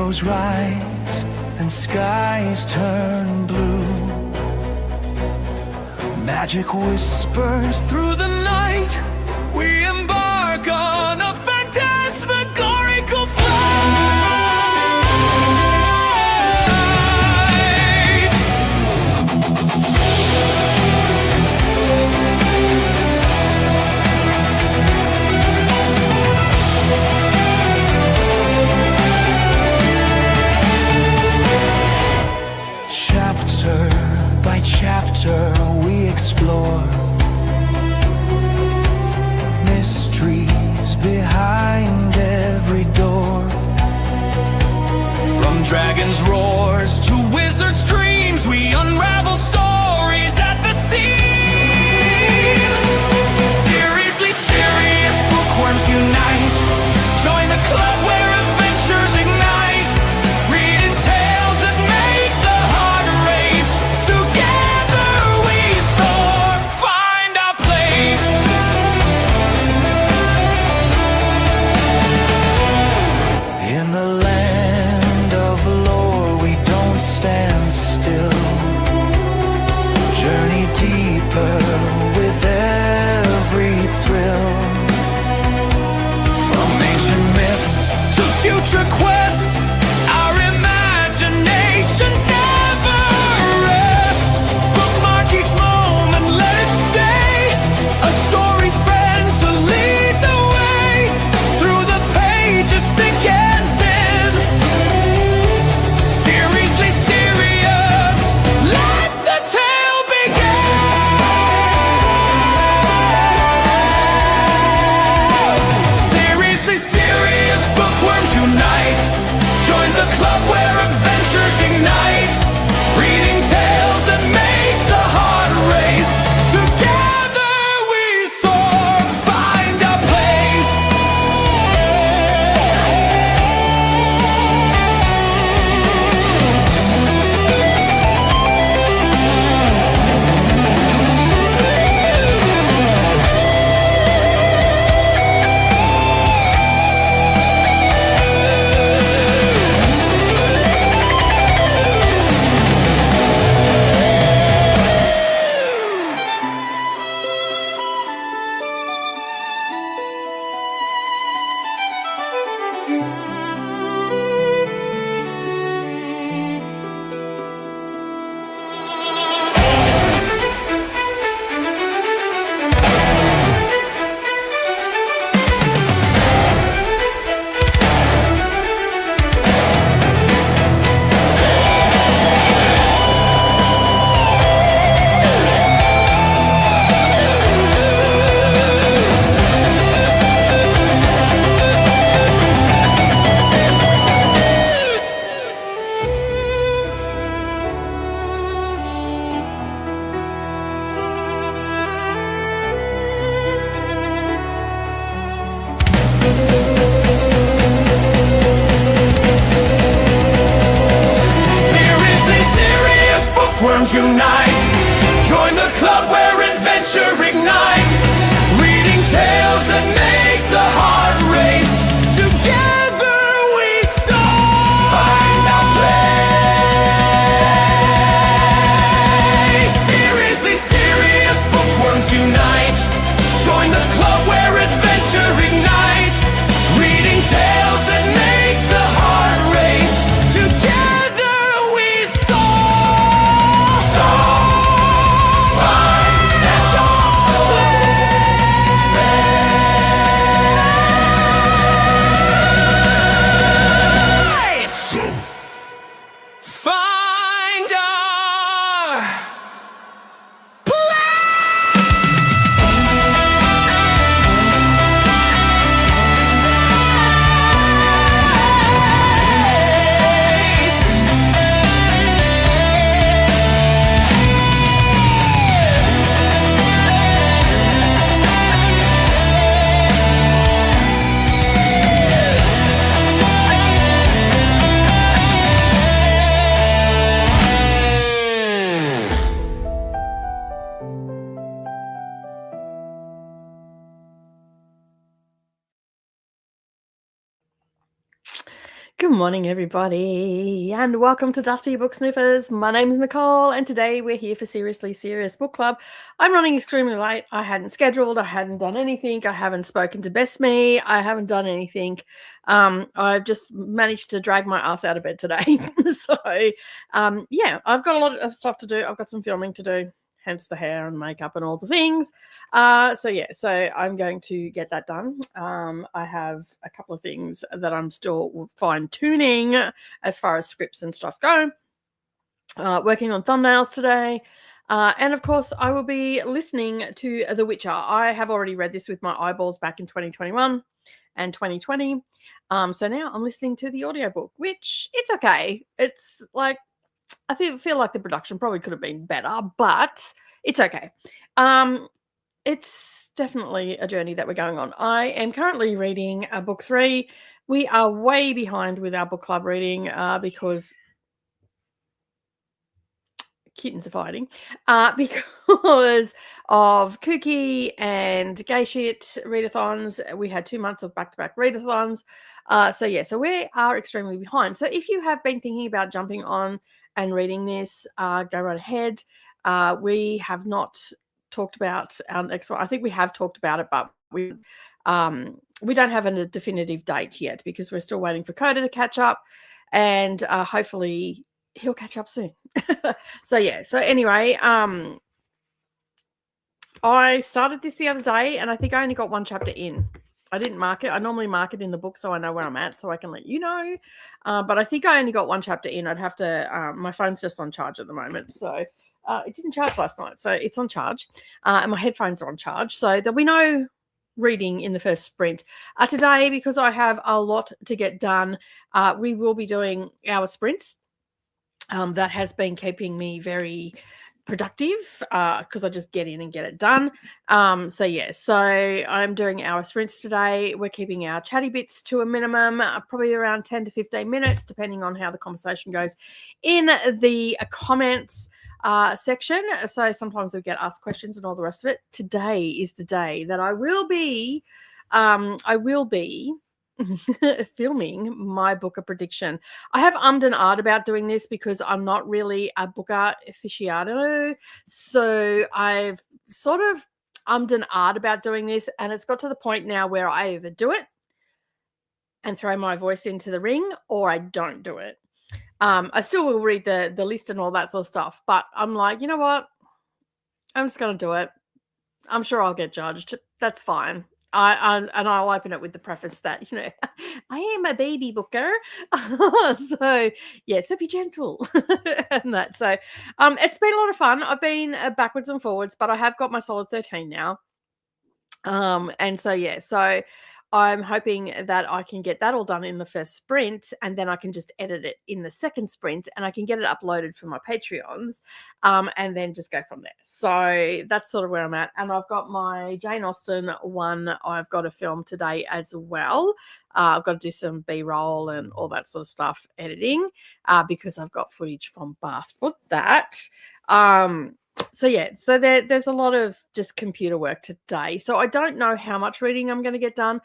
Rainbows rise and skies turn blue. Magic whispers through the night. We embark on a phantasmagorical flight. Chapter by chapter we explore mystery Good morning, everybody, and welcome to Dusty Book Sniffers. My name is Nicole, and today we're here for Seriously Serious Book Club. I'm running extremely late. I hadn't scheduled, I hadn't done anything, I haven't spoken to Best Me, I haven't done anything. I've just managed to drag my ass out of bed today. So, yeah, I've got a lot of stuff to do. I've got some filming to do, hence the hair and makeup and all the things. So I'm going to get that done. I have a couple of things that I'm still fine tuning as far as scripts and stuff go. Working on thumbnails today. And of course, I will be listening to The Witcher. I have already read this with my eyeballs back in 2021 and 2020. So now I'm listening to the audiobook, which it's okay. It's like, I feel like the production probably could have been better, but it's okay. It's definitely a journey that we're going on. I am currently reading book 3. We are way behind with our book club reading because kittens are fighting because of kooky and gay shit readathons. We had 2 months of back-to-back readathons. So we are extremely behind. So if you have been thinking about jumping on and reading this, go right ahead. We have not talked about our next one. I think we have talked about it, but we don't have a definitive date yet because we're still waiting for Coda to catch up, and hopefully he'll catch up soon. So anyway, I started this the other day, and I think I only got one chapter in. I didn't mark it. I normally mark it in the book so I know where I'm at, so I can let you know. But I think I only got one chapter in. I'd have to. My phone's just on charge at the moment, so it didn't charge last night, so it's on charge, and my headphones are on charge, so there'll be no reading in the first sprint. Today, because I have a lot to get done, we will be doing our sprints. That has been keeping me very productive because I just get in and get it done. So I'm doing our sprints today. We're keeping our chatty bits to a minimum, probably around 10 to 15 minutes, depending on how the conversation goes in the comments section. So sometimes we get asked questions and all the rest of it. Today is the day that I will be filming my Booker prediction. I have ummed and ahed about doing this because I'm not really a Booker aficionado. So I've sort of ummed and ahed about doing this, and it's got to the point now where I either do it and throw my voice into the ring, or I don't do it. I still will read the list and all that sort of stuff, but I'm like, you know what? I'm just going to do it. I'm sure I'll get judged. That's fine. I'll open it with the preface that, I am a baby booker. So be gentle. And that. So it's been a lot of fun. I've been backwards and forwards, but I have got my solid 13 now. So I'm hoping that I can get that all done in the first sprint, and then I can just edit it in the second sprint, and I can get it uploaded for my Patreons, and then just go from there. So that's sort of where I'm at. And I've got my Jane Austen one I've got to film today as well. I've got to do some B-roll and all that sort of stuff, editing, because I've got footage from Bath for that. So there's a lot of just computer work today. So I don't know how much reading I'm going to get done,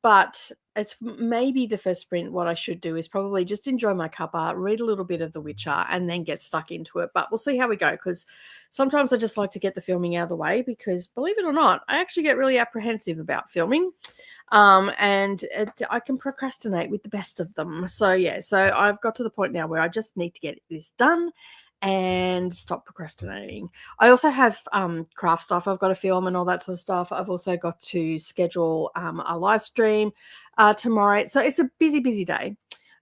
but it's maybe the first sprint. What I should do is probably just enjoy my cuppa, read a little bit of The Witcher, and then get stuck into it. But we'll see how we go, because sometimes I just like to get the filming out of the way, because believe it or not, I actually get really apprehensive about filming. And I can procrastinate with the best of them. So I've got to the point now where I just need to get this done and stop procrastinating. I also have craft stuff I've got to film and all that sort of stuff. I've also got to schedule a live stream tomorrow. So it's a busy day.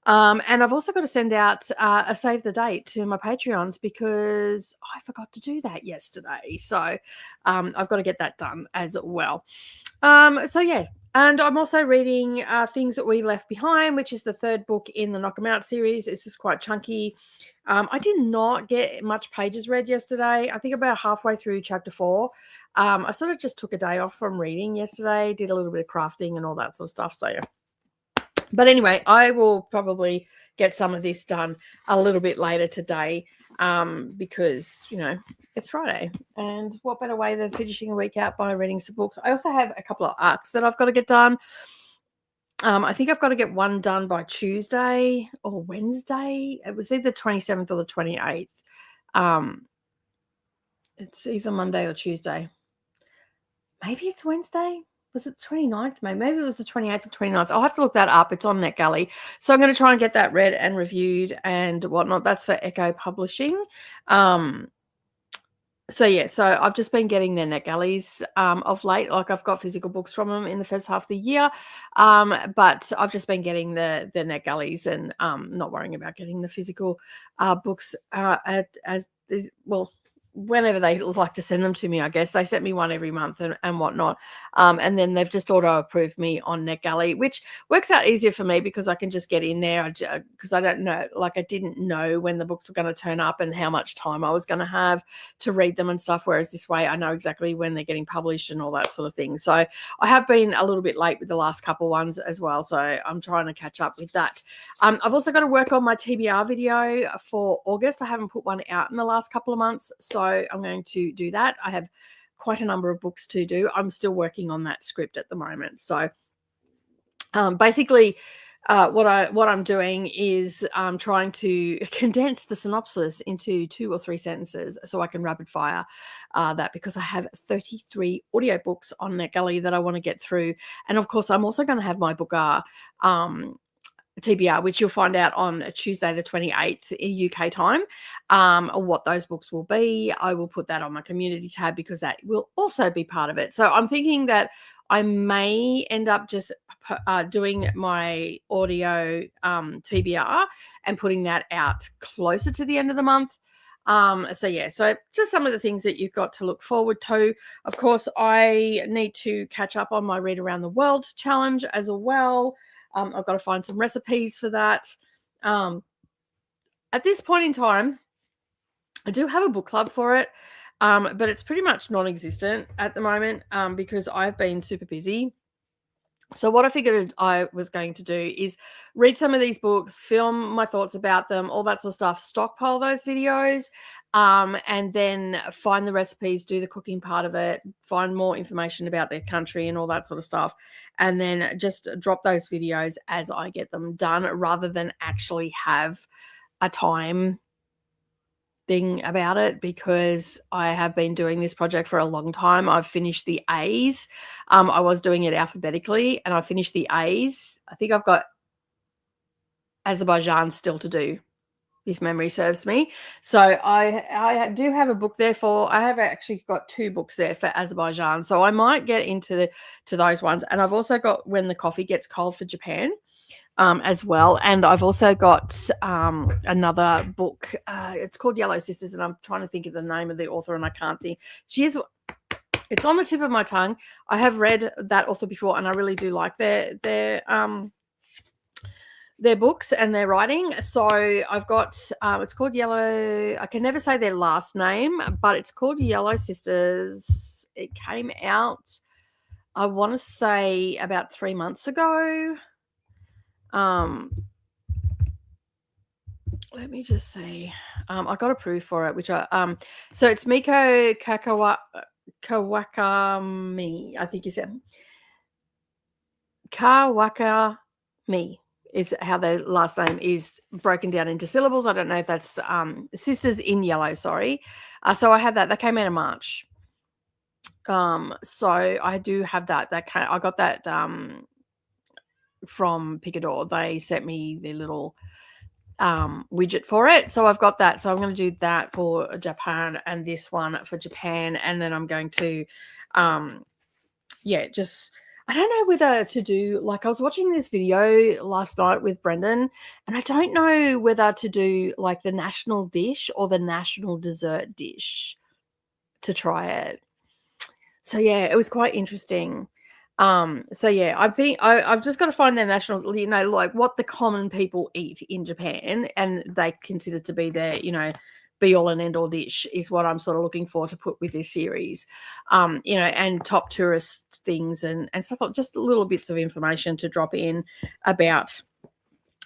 And I've also got to send out a save the date to my Patreons, because I forgot to do that yesterday. So I've got to get that done as well. And I'm also reading Things That We Left Behind, which is the third book in the Knock 'Em Out series. It's just quite chunky. I did not get much pages read yesterday. I think about halfway through chapter 4. I sort of just took a day off from reading yesterday, did a little bit of crafting and all that sort of stuff. So, yeah. But anyway, I will probably get some of this done a little bit later today, because, it's Friday. And what better way than finishing a week out by reading some books? I also have a couple of arcs that I've got to get done. I think I've got to get one done by Tuesday or Wednesday. It was either 27th or the 28th. It's either Monday or Tuesday. Maybe it's Wednesday. Was it the 29th? Maybe it was the 28th or 29th. I'll have to look that up. It's on NetGalley. So I'm going to try and get that read and reviewed and whatnot. That's for Echo Publishing. So I've just been getting their NetGalleys of late. Like I've got physical books from them in the first half of the year, but I've just been getting the NetGalleys and not worrying about getting the physical books whenever they like to send them to me. I guess they sent me one every month and whatnot, and then they've just auto approved me on NetGalley, which works out easier for me because I can just get in there because I don't know, like I didn't know when the books were going to turn up and how much time I was going to have to read them and stuff, whereas this way I know exactly when they're getting published and all that sort of thing. So I have been a little bit late with the last couple ones as well, so I'm trying to catch up with that. I've also got to work on my TBR video for August. I haven't put one out in the last couple of months, so I'm going to do that. I have quite a number of books to do. I'm still working on that script at the moment. So basically what I'm doing is trying to condense the synopsis into 2 or 3 sentences so I can rapid fire that, because I have 33 audiobooks on NetGalley that I want to get through. And of course, I'm also going to have my Booker TBR, which you'll find out on Tuesday the 28th in UK time, what those books will be. I will put that on my community tab because that will also be part of it. So I'm thinking that I may end up just doing my audio TBR and putting that out closer to the end of the month. So just some of the things that you've got to look forward to. Of course, I need to catch up on my Read Around the World challenge as well. I've got to find some recipes for that. At this point in time, I do have a book club for it, but it's pretty much non-existent at the moment because I've been super busy. So what I figured I was going to do is read some of these books, film my thoughts about them, all that sort of stuff, stockpile those videos, and then find the recipes, do the cooking part of it, find more information about their country and all that sort of stuff, and then just drop those videos as I get them done rather than actually have a time thing about it, because I have been doing this project for a long time. I've finished the A's. I was doing it alphabetically and I finished the A's. I think I've got Azerbaijan still to do, if memory serves me. So I do have a book there I have actually got 2 books there for Azerbaijan. So I might get into those ones. And I've also got When the Coffee Gets Cold for Japan. As well. And I've also got another book. It's called Yellow Sisters, and I'm trying to think of the name of the author, and I can't think. It's on the tip of my tongue. I have read that author before, and I really do like their books and their writing. So I've got it's called Yellow. I can never say their last name, but it's called Yellow Sisters. It came out, I want to say, about 3 months ago. Let me just see. I got approved for it, which so it's Miko Kawakami, I think you said. Kawakami is how their last name is broken down into syllables. I don't know if that's Sisters in Yellow, sorry. So I had that. That came out in March. So I do have that. I got that from Picador. They sent me their little widget for it, so I've got that. So I'm going to do that for Japan and this one for Japan, and then I'm going to just, I don't know whether to do, like, I was watching this video last night with Brendan, and I don't know whether to do like the national dish or the national dessert dish to try it. So it was quite interesting. I think I've just got to find their national, like what the common people eat in Japan, and they consider to be their, be all and end all dish is what I'm sort of looking for to put with this series, and top tourist things and stuff, like just little bits of information to drop in about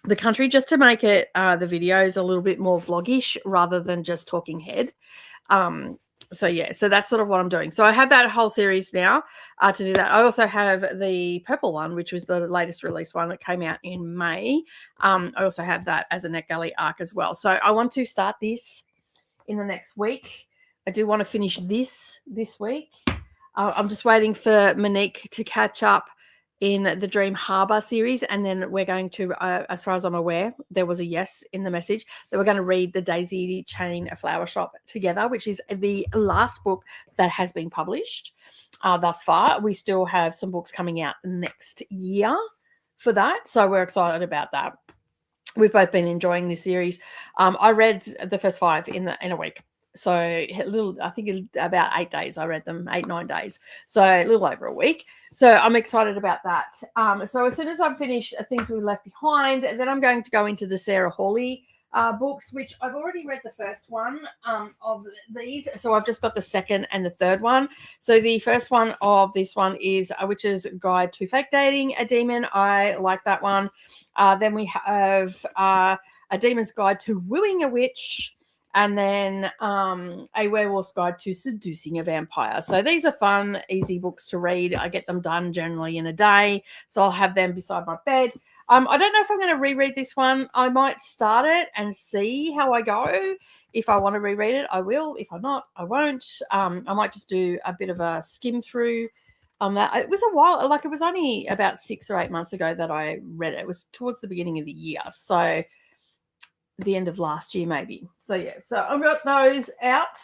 the country, just to make it the videos a little bit more vlogish rather than just talking head. So yeah, so that's sort of what I'm doing. So I have that whole series now to do that. I also have the purple one, which was the latest release one that came out in May. I also have that as a NetGalley arc as well. So I want to start this in the next week. I do want to finish this week. I'm just waiting for Monique to catch up in the Dream Harbour series, and then we're going to, as far as I'm aware, there was a yes in the message that we're going to read the Daisy Chain Flower Shop together, which is the last book that has been published thus far. We still have some books coming out next year for that, so we're excited about that. We've both been enjoying this series. I read the first 5 in a week. So I think about 8 days. I read them 8-9 days. So a little over a week. So I'm excited about that. So as soon as I've finished Things We Left Behind, then I'm going to go into the Sarah Hawley books, which I've already read the first one of these. So I've just got the second and the third one. So the first one of this one is A Witch's Guide to Fake Dating a Demon. I like that one. Then we have A Demon's Guide to Wooing a Witch. And then A Werewolf's Guide to Seducing a Vampire. So these are fun, easy books to read. I get them done generally in a day. So I'll have them beside my bed. I don't know if I'm going to reread this one. I might start it and see how I go. If I want to reread it, I will. If I'm not, I won't. I might just do a bit of a skim through on that. It was a while, like it was only about 6 or 8 months ago that I read it. It was towards the beginning of the year. So the end of last year maybe. So yeah, so I've got those out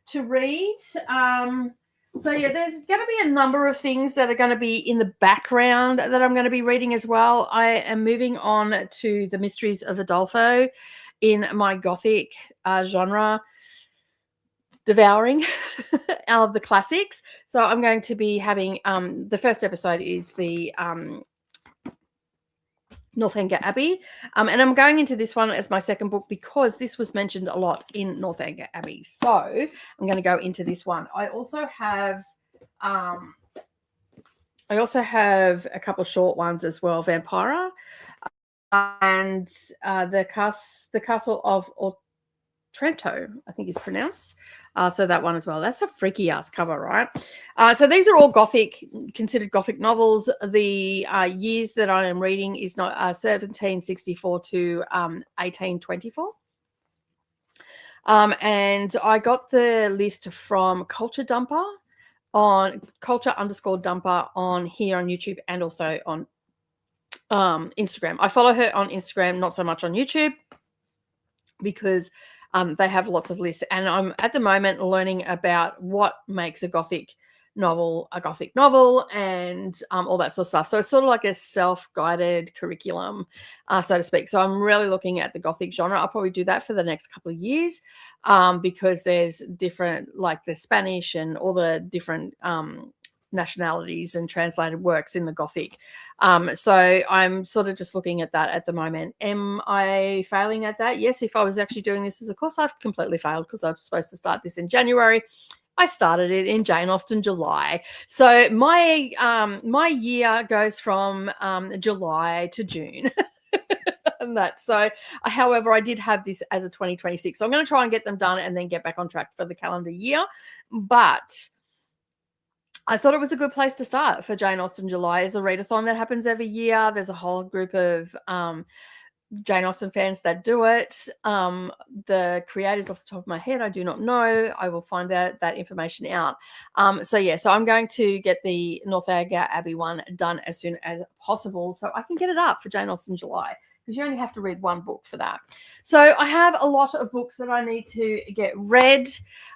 to read. So yeah, there's going to be a number of things that are going to be in the background that I'm going to be reading as well. I am moving on to The Mysteries of Adolfo in my Gothic genre, devouring of the classics. So I'm going to be having the first episode is the Northanger Abbey. And I'm going into this one as my second book because this was mentioned a lot in Northanger Abbey. So I'm going to go into this one. I also have a couple of short ones as well, Vampira and the Castle of Otranto, I think is pronounced. So that one as well. That's a freaky ass cover, right? So these are all considered Gothic novels. The years that I am reading is not 1764 to 1824. And I got the list from Culture Dumper on Culture_Dumper on here on YouTube and also on Instagram. I follow her on Instagram, not so much on YouTube because they have lots of lists, and I'm at the moment learning about what makes a Gothic novel, and all that sort of stuff. So it's sort of like a self-guided curriculum, so to speak. So I'm really looking at the Gothic genre. I'll probably do that for the next couple of years because there's different, like the Spanish and all the different nationalities and translated works in the Gothic. So I'm sort of just looking at that at the moment. Am I failing at that? Yes, if I was actually doing this as a course, I've completely failed because I was supposed to start this in January. I started it in Jane Austen July. So my my year goes from July to June. And that. So, however, I did have this as a 2026. So I'm going to try and get them done and then get back on track for the calendar year. But I thought it was a good place to start for Jane Austen July. Is a readathon that happens every year. There's a whole group of Jane Austen fans that do it. The creators, off the top of my head, I do not know. I will find that information out. So I'm going to get the Northanger Abbey one done as soon as possible so I can get it up for Jane Austen July, because you only have to read one book for that. So I have a lot of books that I need to get read.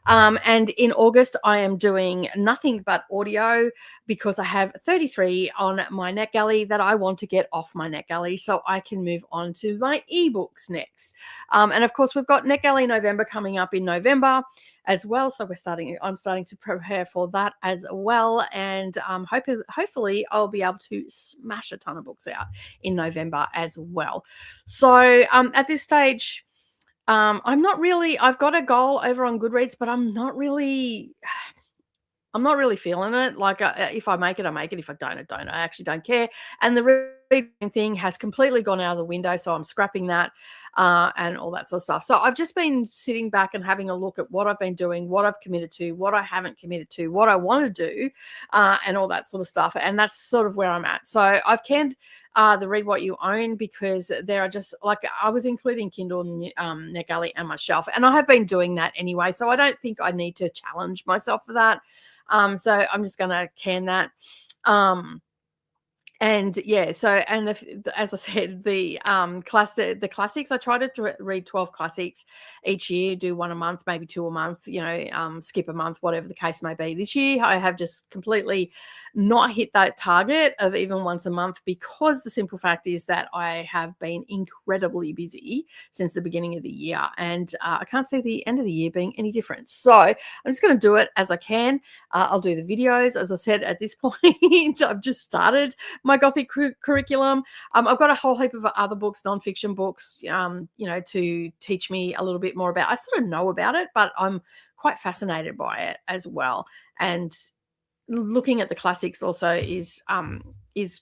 And in August, I am doing nothing but audio because I have 33 on my NetGalley that I want to get off my NetGalley so I can move on to my ebooks next. And of course, we've got NetGalley November coming up in November as well. So I'm starting to prepare for that as well. And hopefully I'll be able to smash a ton of books out in November as well. So at this stage, I've got a goal over on Goodreads, but I'm not really feeling it. Like if I make it, I make it. If I don't, I don't. I actually don't care. And the thing has completely gone out of the window, so I'm scrapping that and all that sort of stuff. So I've just been sitting back and having a look at what I've been doing, what I've committed to, what I haven't committed to, what I want to do, and all that sort of stuff. And that's sort of where I'm at. So I've canned the Read What You Own because there are just like I was including Kindle, NetGalley, and my shelf, and I have been doing that anyway. So I don't think I need to challenge myself for that. So I'm just going to can that. And yeah, so and as I said, the classics, I try to read 12 classics each year, do one a month, maybe two a month, skip a month, whatever the case may be. This year, I have just completely not hit that target of even once a month because the simple fact is that I have been incredibly busy since the beginning of the year, and I can't see the end of the year being any different. So I'm just going to do it as I can. I'll do the videos. As I said, at this point, I've just started my Gothic curriculum. I've got a whole heap of other books, nonfiction books, to teach me a little bit more about. I sort of know about it, but I'm quite fascinated by it as well. And looking at the classics also is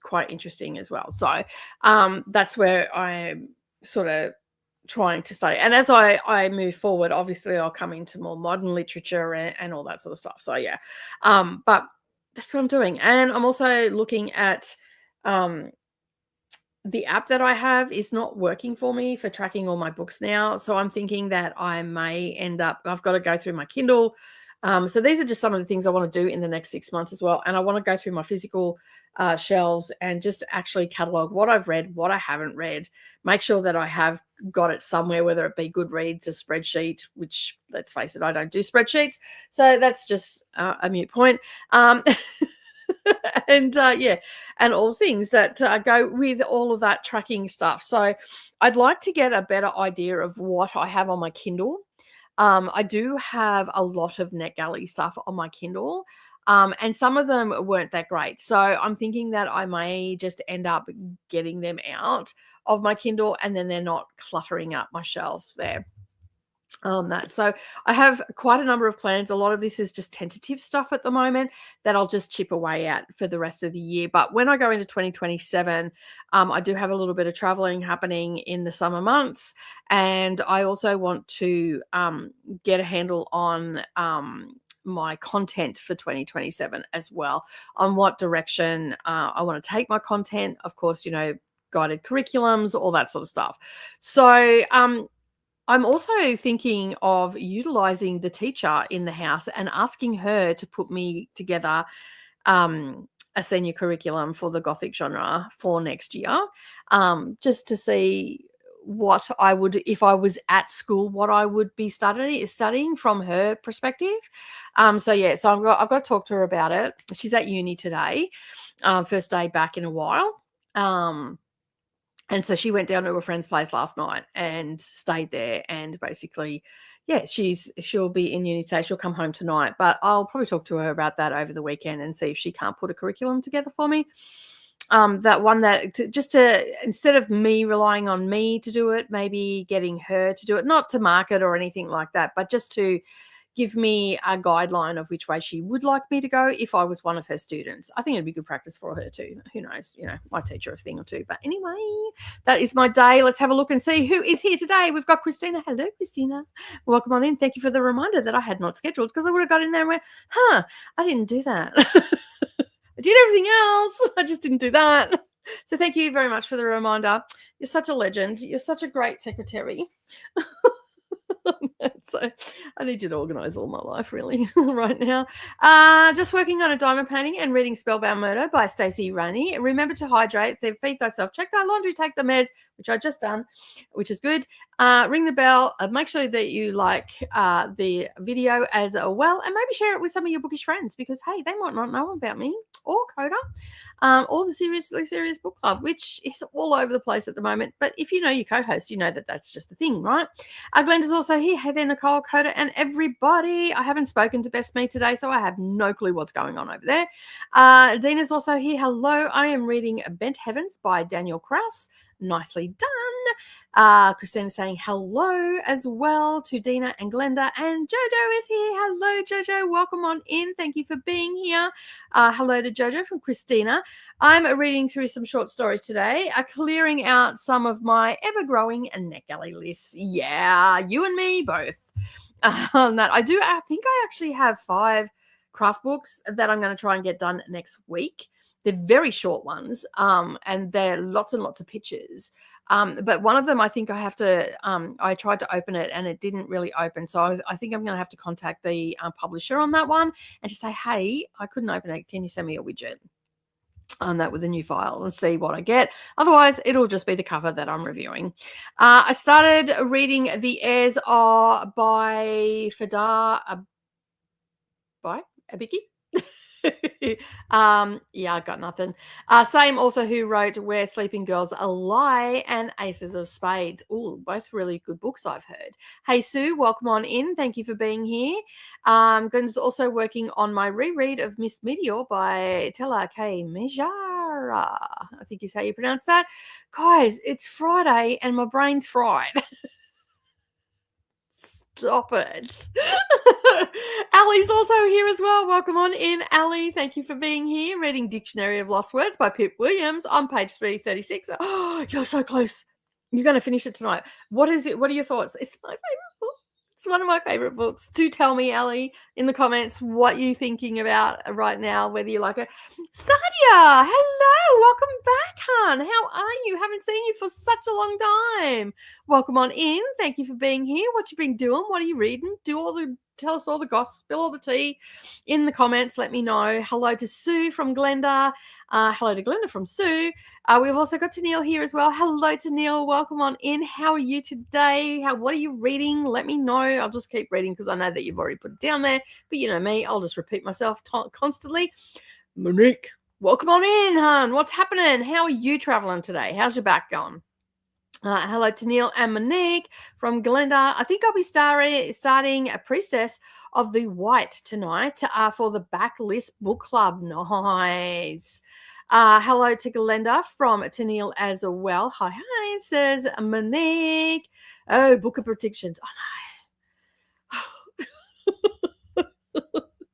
quite interesting as well. So that's where I'm sort of trying to study. And as I move forward, obviously I'll come into more modern literature and all that sort of stuff. So yeah, but that's what I'm doing. And I'm also looking at the app that I have is not working for me for tracking all my books now. So I'm thinking that I may end up, I've got to go through my Kindle. So these are just some of the things I want to do in the next 6 months as well. And I want to go through my physical shelves and just actually catalog what I've read, what I haven't read, make sure that I have got it somewhere, whether it be Goodreads, a spreadsheet, which let's face it, I don't do spreadsheets. So that's just a moot point. And and all things that go with all of that tracking stuff. So I'd like to get a better idea of what I have on my Kindle. I do have a lot of NetGalley stuff on my Kindle, and some of them weren't that great. So I'm thinking that I may just end up getting them out of my Kindle, and then they're not cluttering up my shelf there. So I have quite a number of plans. A lot of this is just tentative stuff at the moment that I'll just chip away at for the rest of the year. But when I go into 2027, I do have a little bit of traveling happening in the summer months, and I also want to get a handle on my content for 2027 as well, on what direction I want to take my content. Of course, guided curriculums, all that sort of stuff. So I'm also thinking of utilizing the teacher in the house and asking her to put me together a senior curriculum for the Gothic genre for next year, just to see what I would, if I was at school, what I would be studying from her perspective. So I've got to talk to her about it. She's at uni today, first day back in a while. And so she went down to a friend's place last night and stayed there. And basically, she'll be in uni today. She'll come home tonight. But I'll probably talk to her about that over the weekend and see if she can't put a curriculum together for me. That one instead of me relying on me to do it, maybe getting her to do it, not to market or anything like that, but just to give me a guideline of which way she would like me to go if I was one of her students. I think it'd be good practice for her too. Who knows? Might teach her a thing or two. But anyway, that is my day. Let's have a look and see who is here today. We've got Christina. Hello, Christina. Welcome on in. Thank you for the reminder that I had not scheduled, because I would have got in there and went, I didn't do that. I did everything else. I just didn't do that. So thank you very much for the reminder. You're such a legend. You're such a great secretary. So I need you to organize all my life really right now. Just working on a diamond painting and reading Spellbound Murder by Stacey Rainey. Remember to hydrate, feed thyself, check that laundry, take the meds, which I just done, which is good. Ring the bell, make sure that you like the video as well, and maybe share it with some of your bookish friends, because hey, they might not know about me or Coda, or the Seriously Serious Book Club, which is all over the place at the moment. But if you know your co-host, you know that that's just the thing, right? Glenda's also here. Hey there, Nicole, Coda, and everybody. I haven't spoken to Best Me today, so I have no clue what's going on over there. Dina's also here. Hello. I am reading Bent Heavens by Daniel Kraus. Nicely done. Christina saying hello as well to Dina and Glenda, and Jojo is here. Hello, Jojo. Welcome on in. Thank you for being here. Hello to Jojo from Christina. I'm reading through some short stories today, clearing out some of my ever-growing NetGalley lists. Yeah, you and me both. That I think I actually have 5 craft books that I'm going to try and get done next week. They're very short ones, and they're lots and lots of pictures. But one of them, I think I have to, I tried to open it and it didn't really open. So I think I'm going to have to contact the publisher on that one and just say, hey, I couldn't open it. Can you send me a widget on that with a new file and see what I get? Otherwise, it'll just be the cover that I'm reviewing. I started reading The Heirs Are by Fadar by Abiki. Yeah, I got nothing. Same author who wrote Where Sleeping Girls Lie and Aces of Spades. Ooh, both really good books, I've heard. Hey, Sue, welcome on in. Thank you for being here. Glen's also working on my reread of Miss Meteor by Tela K. Mejara, I think is how you pronounce that. Guys, it's Friday and my brain's fried. Stop it. Ali's also here as well. Welcome on in, Ali. Thank you for being here. Reading Dictionary of Lost Words by Pip Williams on page 336. Oh, you're so close. You're going to finish it tonight. What is it? What are your thoughts? It's my favorite book. It's one of my favorite books. Do tell me, Ali, in the comments what you're thinking about right now, whether you like it. Sadia, hello. Welcome back, hon. How are you? Haven't seen you for such a long time. Welcome on in. Thank you for being here. What you been doing? What are you reading? Tell us all the gossip, spill all the tea in the comments. Let me know. Hello to Sue from Glenda. Hello to Glenda from Sue. We've also got Tennille here as well. Hello, Tennille. Welcome on in. How are you today? What are you reading? Let me know. I'll just keep reading because I know that you've already put it down there. But you know me, I'll just repeat myself constantly. Monique, welcome on in, hon. What's happening? How are you traveling today? How's your back going? Hello to Neil and Monique from Glenda. I think I'll be starting a Priestess of the White tonight for the Backlist Book Club. Nice. Hello to Glenda from Tennille as well. Hi, says Monique. Oh, Book of Predictions. Oh, no.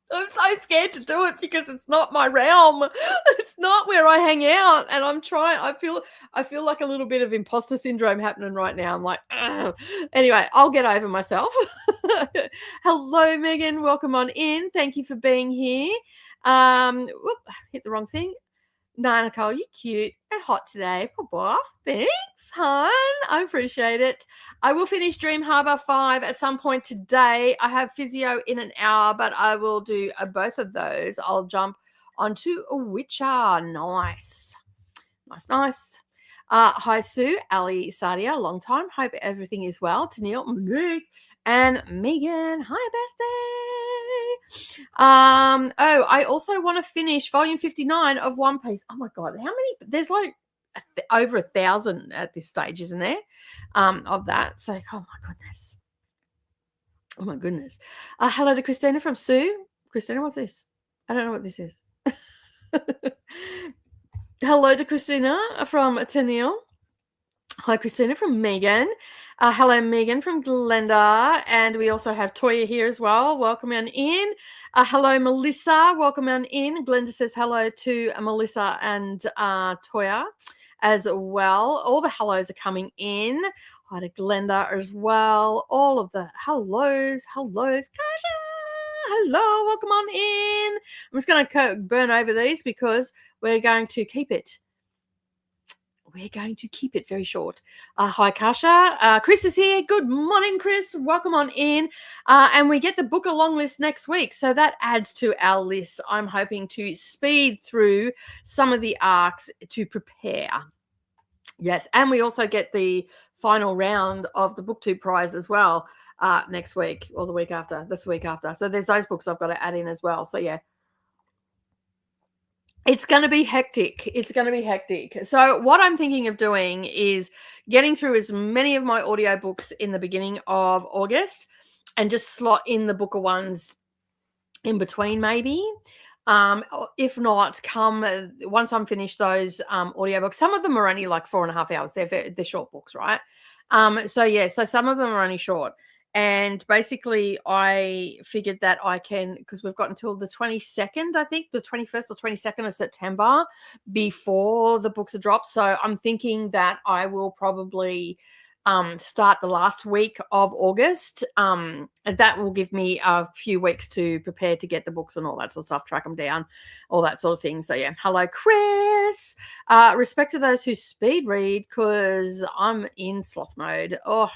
I'm so scared to do it because it's not my realm. It's not where I hang out, and I'm trying. I feel like a little bit of imposter syndrome happening right now. I'm like, ugh. Anyway, I'll get over myself. Hello, Megan. Welcome on in. Thank you for being here. Hit the wrong thing. No, Nicole, you're cute and hot today. Pop off. Thanks, hon. I appreciate it. I will finish Dream Harbor 5 at some point today. I have physio in an hour, but I will do both of those. I'll jump onto a Witcher. Nice. Nice. Hi, Sue, Ali, Sadia, long time. Hope everything is well. Tennille, Monique, and Megan. Hi, bestie. I also want to finish volume 59 of One Piece. Oh my god, how many? There's like over 1,000 at this stage, isn't there? Of that. So, oh my goodness. Hello to Christina from Sue. Christina, what's this? I don't know what this is. Hello to Christina from Tennille. Hi, Christina from Megan. Hello, Megan from Glenda. And we also have Toya here as well. Welcome on in. Hello, Melissa. Welcome on in. Glenda says hello to Melissa and Toya as well. All the hellos are coming in. Hi to Glenda as well. All of the hellos. Kasha, hello. Welcome on in. I'm just going to burn over these because we're going to keep it. We're going to keep it very short. Hi, Kasha. Chris is here. Good morning, Chris. Welcome on in. And we get the book along list next week. So that adds to our list. I'm hoping to speed through some of the arcs to prepare. Yes. And we also get the final round of the BookTube prize as well next week or the week after. That's the week after. So there's those books I've got to add in as well. So, yeah. It's going to be hectic. So what I'm thinking of doing is getting through as many of my audiobooks in the beginning of August and just slot in the Booker ones in between maybe. If not, come once I'm finished those audiobooks. Some of them are only like 4.5 hours. They're short books, right? So some of them are only short. And basically, I figured that I can, because we've got until the 22nd, I think, the 21st or 22nd of September before the books are dropped. So I'm thinking that I will probably start the last week of August. And that will give me a few weeks to prepare to get the books and all that sort of stuff, track them down, all that sort of thing. So yeah, hello, Chris. Respect to those who speed read, because I'm in sloth mode. Oh,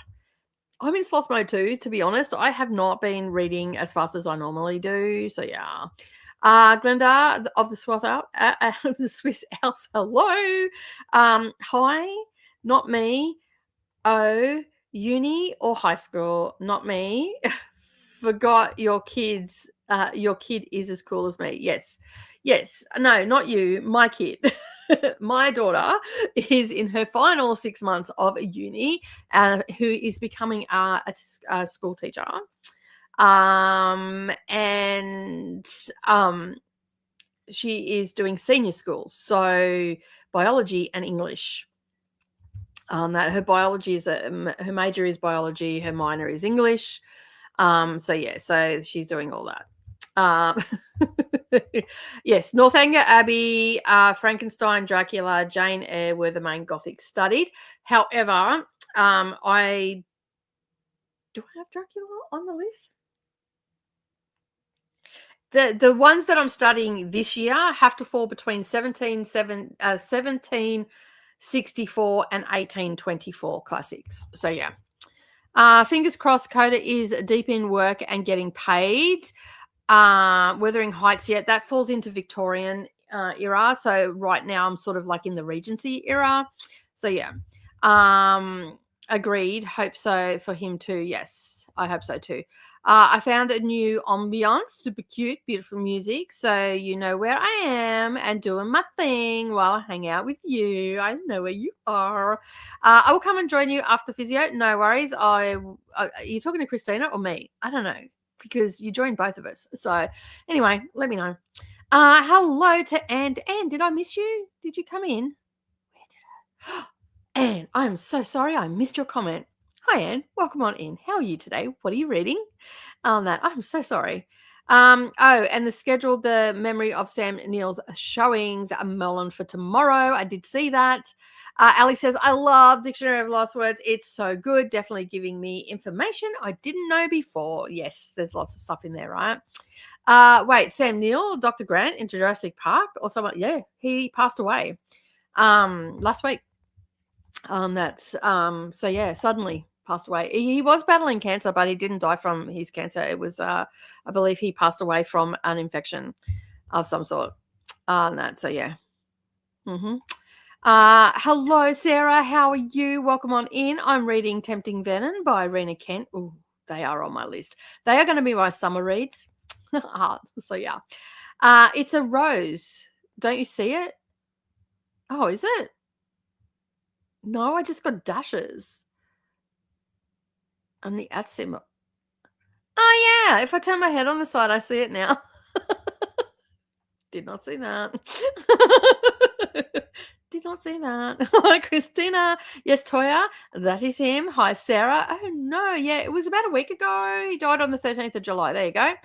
I'm in sloth mode too, to be honest. I have not been reading as fast as I normally do. So yeah. Glenda of the of the Swiss Alps. Hello. Hi, not me. Oh, uni or high school? Not me. Forgot your kids. Your kid is as cool as me. Yes. Yes. No, not you. My kid. My daughter is in her final 6 months of uni, who is becoming a school teacher. And she is doing senior school, so biology and English. That her biology is her major is biology, her minor is English. So yeah, so she's doing all that. Yes, Northanger Abbey, Frankenstein, Dracula, Jane Eyre were the main Gothic studied. However, I have Dracula on the list. The ones that I'm studying this year have to fall between 1764 and 1824 classics. So yeah. Fingers crossed Coda is deep in work and getting paid. Wuthering Heights, yeah, that falls into Victorian era. So right now I'm sort of like in the Regency era. So yeah. Agreed. Hope so for him too. Yes, I hope so too. I found a new ambiance, super cute, beautiful music. So you know where I am and doing my thing while I hang out with you. I know where you are. I will come and join you after physio. No worries. Are you talking to Christina or me? I don't know, because you joined both of us. So anyway, let me know. Hello to Anne. Anne, did I miss you? Did you come in? Where did I? Anne, I am so sorry I missed your comment. Hi, Anne. Welcome on in. How are you today? What are you reading? On that, I'm so sorry. And the Memory of Sam Neill's showings at Merlin for tomorrow. I did see that. Ali says, I love Dictionary of Lost Words. It's so good. Definitely giving me information I didn't know before. Yes, there's lots of stuff in there, right? Wait, Sam Neill, Dr. Grant in Jurassic Park or someone? Yeah, he passed away last week. So yeah, suddenly passed away. He was battling cancer, but he didn't die from his cancer. It was I believe he passed away from an infection of some sort. So yeah. Hello, Sarah. How are you? Welcome on in. I'm reading Tempting Venom by Rena Kent. Ooh, they are on my list. They are going to be my summer reads. So yeah. It's a rose. Don't you see it? Oh, is it? No, I just got dashes. And the @ symbol. Oh, yeah. If I turn my head on the side, I see it now. Did not see that. Did not see that. Hi, Christina. Yes, Toya. That is him. Hi, Sarah. Oh, no. Yeah, it was about a week ago. He died on the 13th of July. There you go.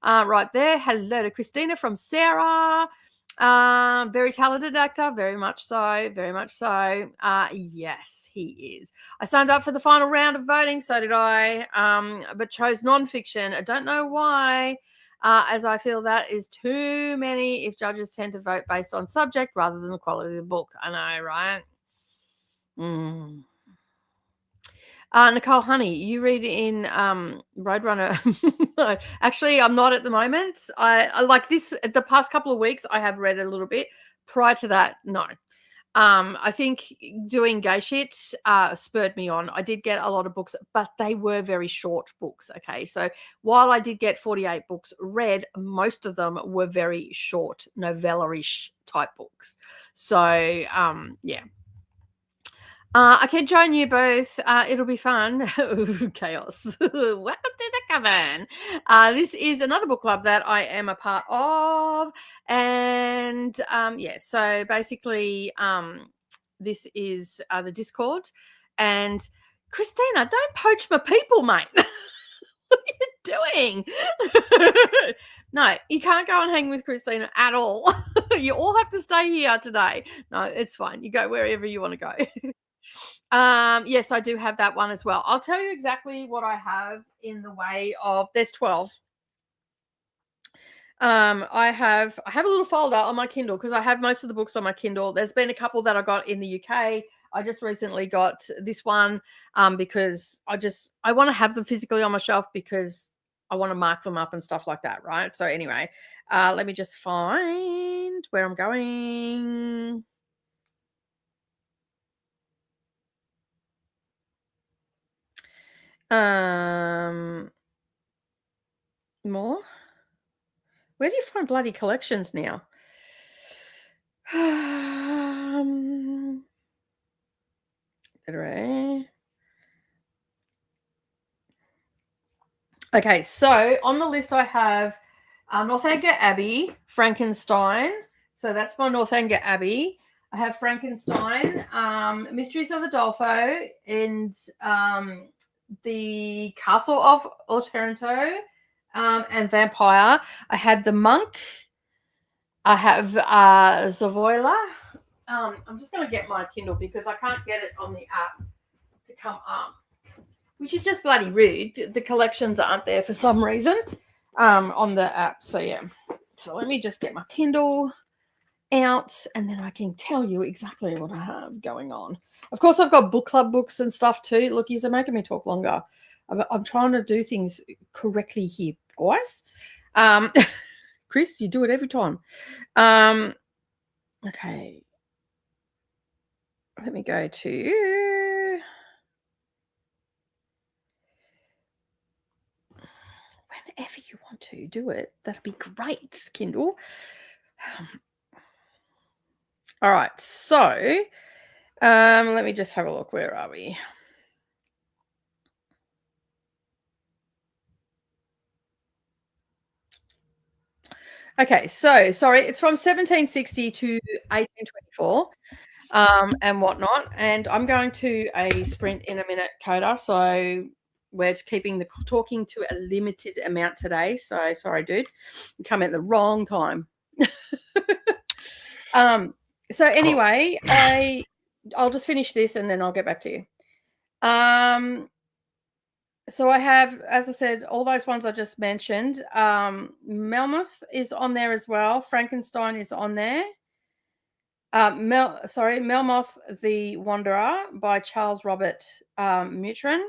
Right there. Hello to Christina from Sarah. Very talented actor, very much so, very much so. Yes, he is. I signed up for the final round of voting, so did I, but chose nonfiction. I don't know why, as I feel that is too many if judges tend to vote based on subject rather than the quality of the book. I know, right? Nicole Honey, you read in Roadrunner. No, actually, I'm not at the moment. I like this. The past couple of weeks, I have read a little bit. Prior to that, no. I think doing gay shit spurred me on. I did get a lot of books, but they were very short books. Okay, so while I did get 48 books read, most of them were very short, novella-ish type books. So yeah. I can join you both. It'll be fun. Chaos. Welcome to the Kevin. This is another book club that I am a part of. And so basically, this is the Discord. And Christina, don't poach my people, mate. What are you doing? No, you can't go and hang with Christina at all. You all have to stay here today. No, it's fine. You go wherever you want to go. Yes, I do have that one as well. I'll tell you exactly what I have in the way of. There's 12. I have a little folder on my Kindle because I have most of the books on my Kindle. There's been a couple that I got in the UK. I just recently got this one because I want to have them physically on my shelf because I want to mark them up and stuff like that, right? So anyway, let me just find where I'm going. More. Where do you find bloody collections now? Okay, so on the list I have Northanger Abbey, Frankenstein. So that's my Northanger Abbey. I have Frankenstein, Mysteries of Udolpho, and the Castle of Otranto, and Vampire. I had The Monk. I have Zavoila. I'm just going to get my Kindle because I can't get it on the app to come up, which is just bloody rude. The collections aren't there for some reason on the app. So, yeah. So let me just get my Kindle out and then I can tell you exactly what I have going on. Of course, I've got book club books and stuff too. Look, you're making me talk longer. I'm trying to do things correctly here, guys. Chris, you do it every time. Okay. Let me go to whenever you want to do it. That'd be great, Kindle. All right. So let me just have a look. Where are we? Okay, so sorry, it's from 1760 to 1824 and whatnot. And I'm going to a sprint in a minute, Coda. So we're keeping the talking to a limited amount today. So sorry, dude. You come at the wrong time. So anyway, I'll just finish this and then I'll get back to you. So I have, as I said, all those ones I just mentioned. Melmoth is on there as well. Frankenstein is on there. Melmoth the Wanderer by Charles Robert Mutron.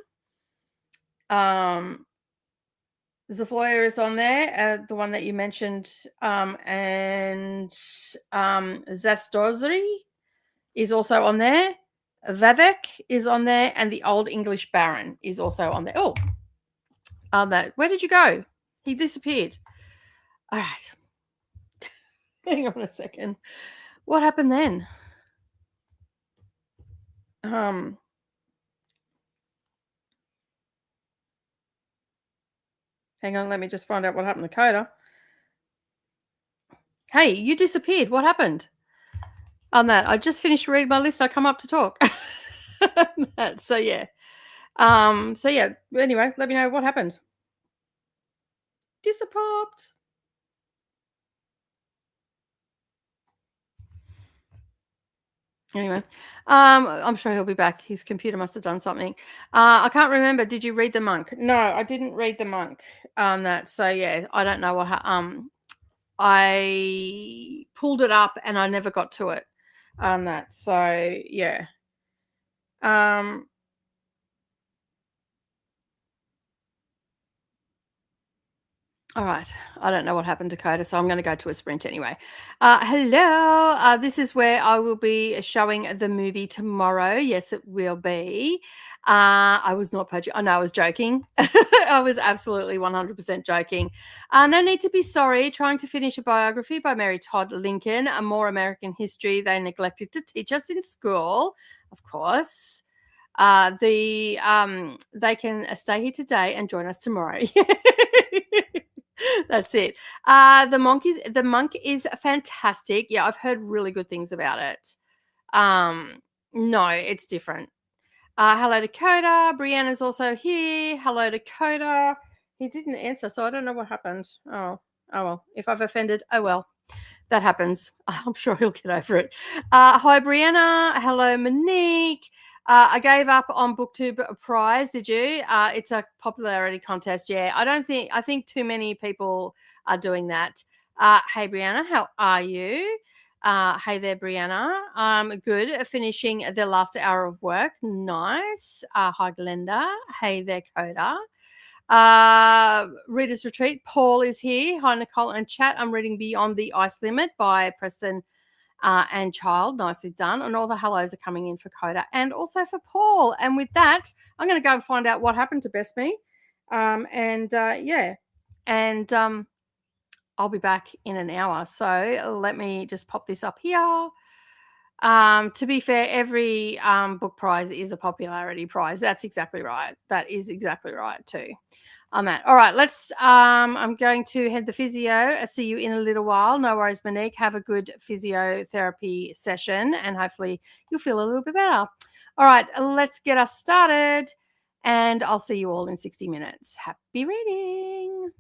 Zavoya is on there, the one that you mentioned, and Zastrozzi is also on there. Vavek is on there, and the Old English Baron is also on there. Oh, where did you go? He disappeared. All right. Hang on a second. What happened then? Hang on, let me just find out what happened to Coda. Hey, you disappeared. What happened? On that, I just finished reading my list. I come up to talk. So yeah. Anyway, let me know what happened. Disappopped. Anyway, I'm sure he'll be back. His computer must have done something. I can't remember. Did you read The Monk? No, I didn't read The Monk on that. So yeah, I don't know what. I pulled it up and I never got to it on that. So yeah. All right. I don't know what happened to Coda, so I'm going to go to a sprint anyway. Hello. This is where I will be showing the movie tomorrow. Yes, it will be. I was not poaching. I know I was joking. I was absolutely 100% joking. No need to be sorry. Trying to finish a biography by Mary Todd Lincoln, a more American history they neglected to teach us in school, of course. They can stay here today and join us tomorrow. That's it. The monk is fantastic. Yeah, I've heard really good things about it. No, it's different. Hello, Dakota. Brianna's also here. Hello, Dakota. He didn't answer, so I don't know what happened. Oh well. If I've offended, oh well. That happens. I'm sure he'll get over it. Hi, Brianna. Hello, Monique. I gave up on BookTube prize. Did you? It's a popularity contest. Yeah, I think too many people are doing that. Hey, Brianna, how are you? Hey there, Brianna. Good. Finishing the last hour of work. Nice. Hi, Glenda. Hey there, Coda. Reader's Retreat. Paul is here. Hi, Nicole and chat. I'm reading Beyond the Ice Limit by Preston and Child. Nicely done. And all the hellos are coming in for Coda and also for Paul. And with that, I'm going to go and find out what happened to Best Me. Yeah. And I'll be back in an hour. So let me just pop this up here. To be fair, every book prize is a popularity prize. That's exactly right. That is exactly right too. All right, I'm going to head the physio. I'll see you in a little while. No worries, Monique. Have a good physiotherapy session and hopefully you'll feel a little bit better. All right, let's get us started and I'll see you all in 60 minutes. Happy reading.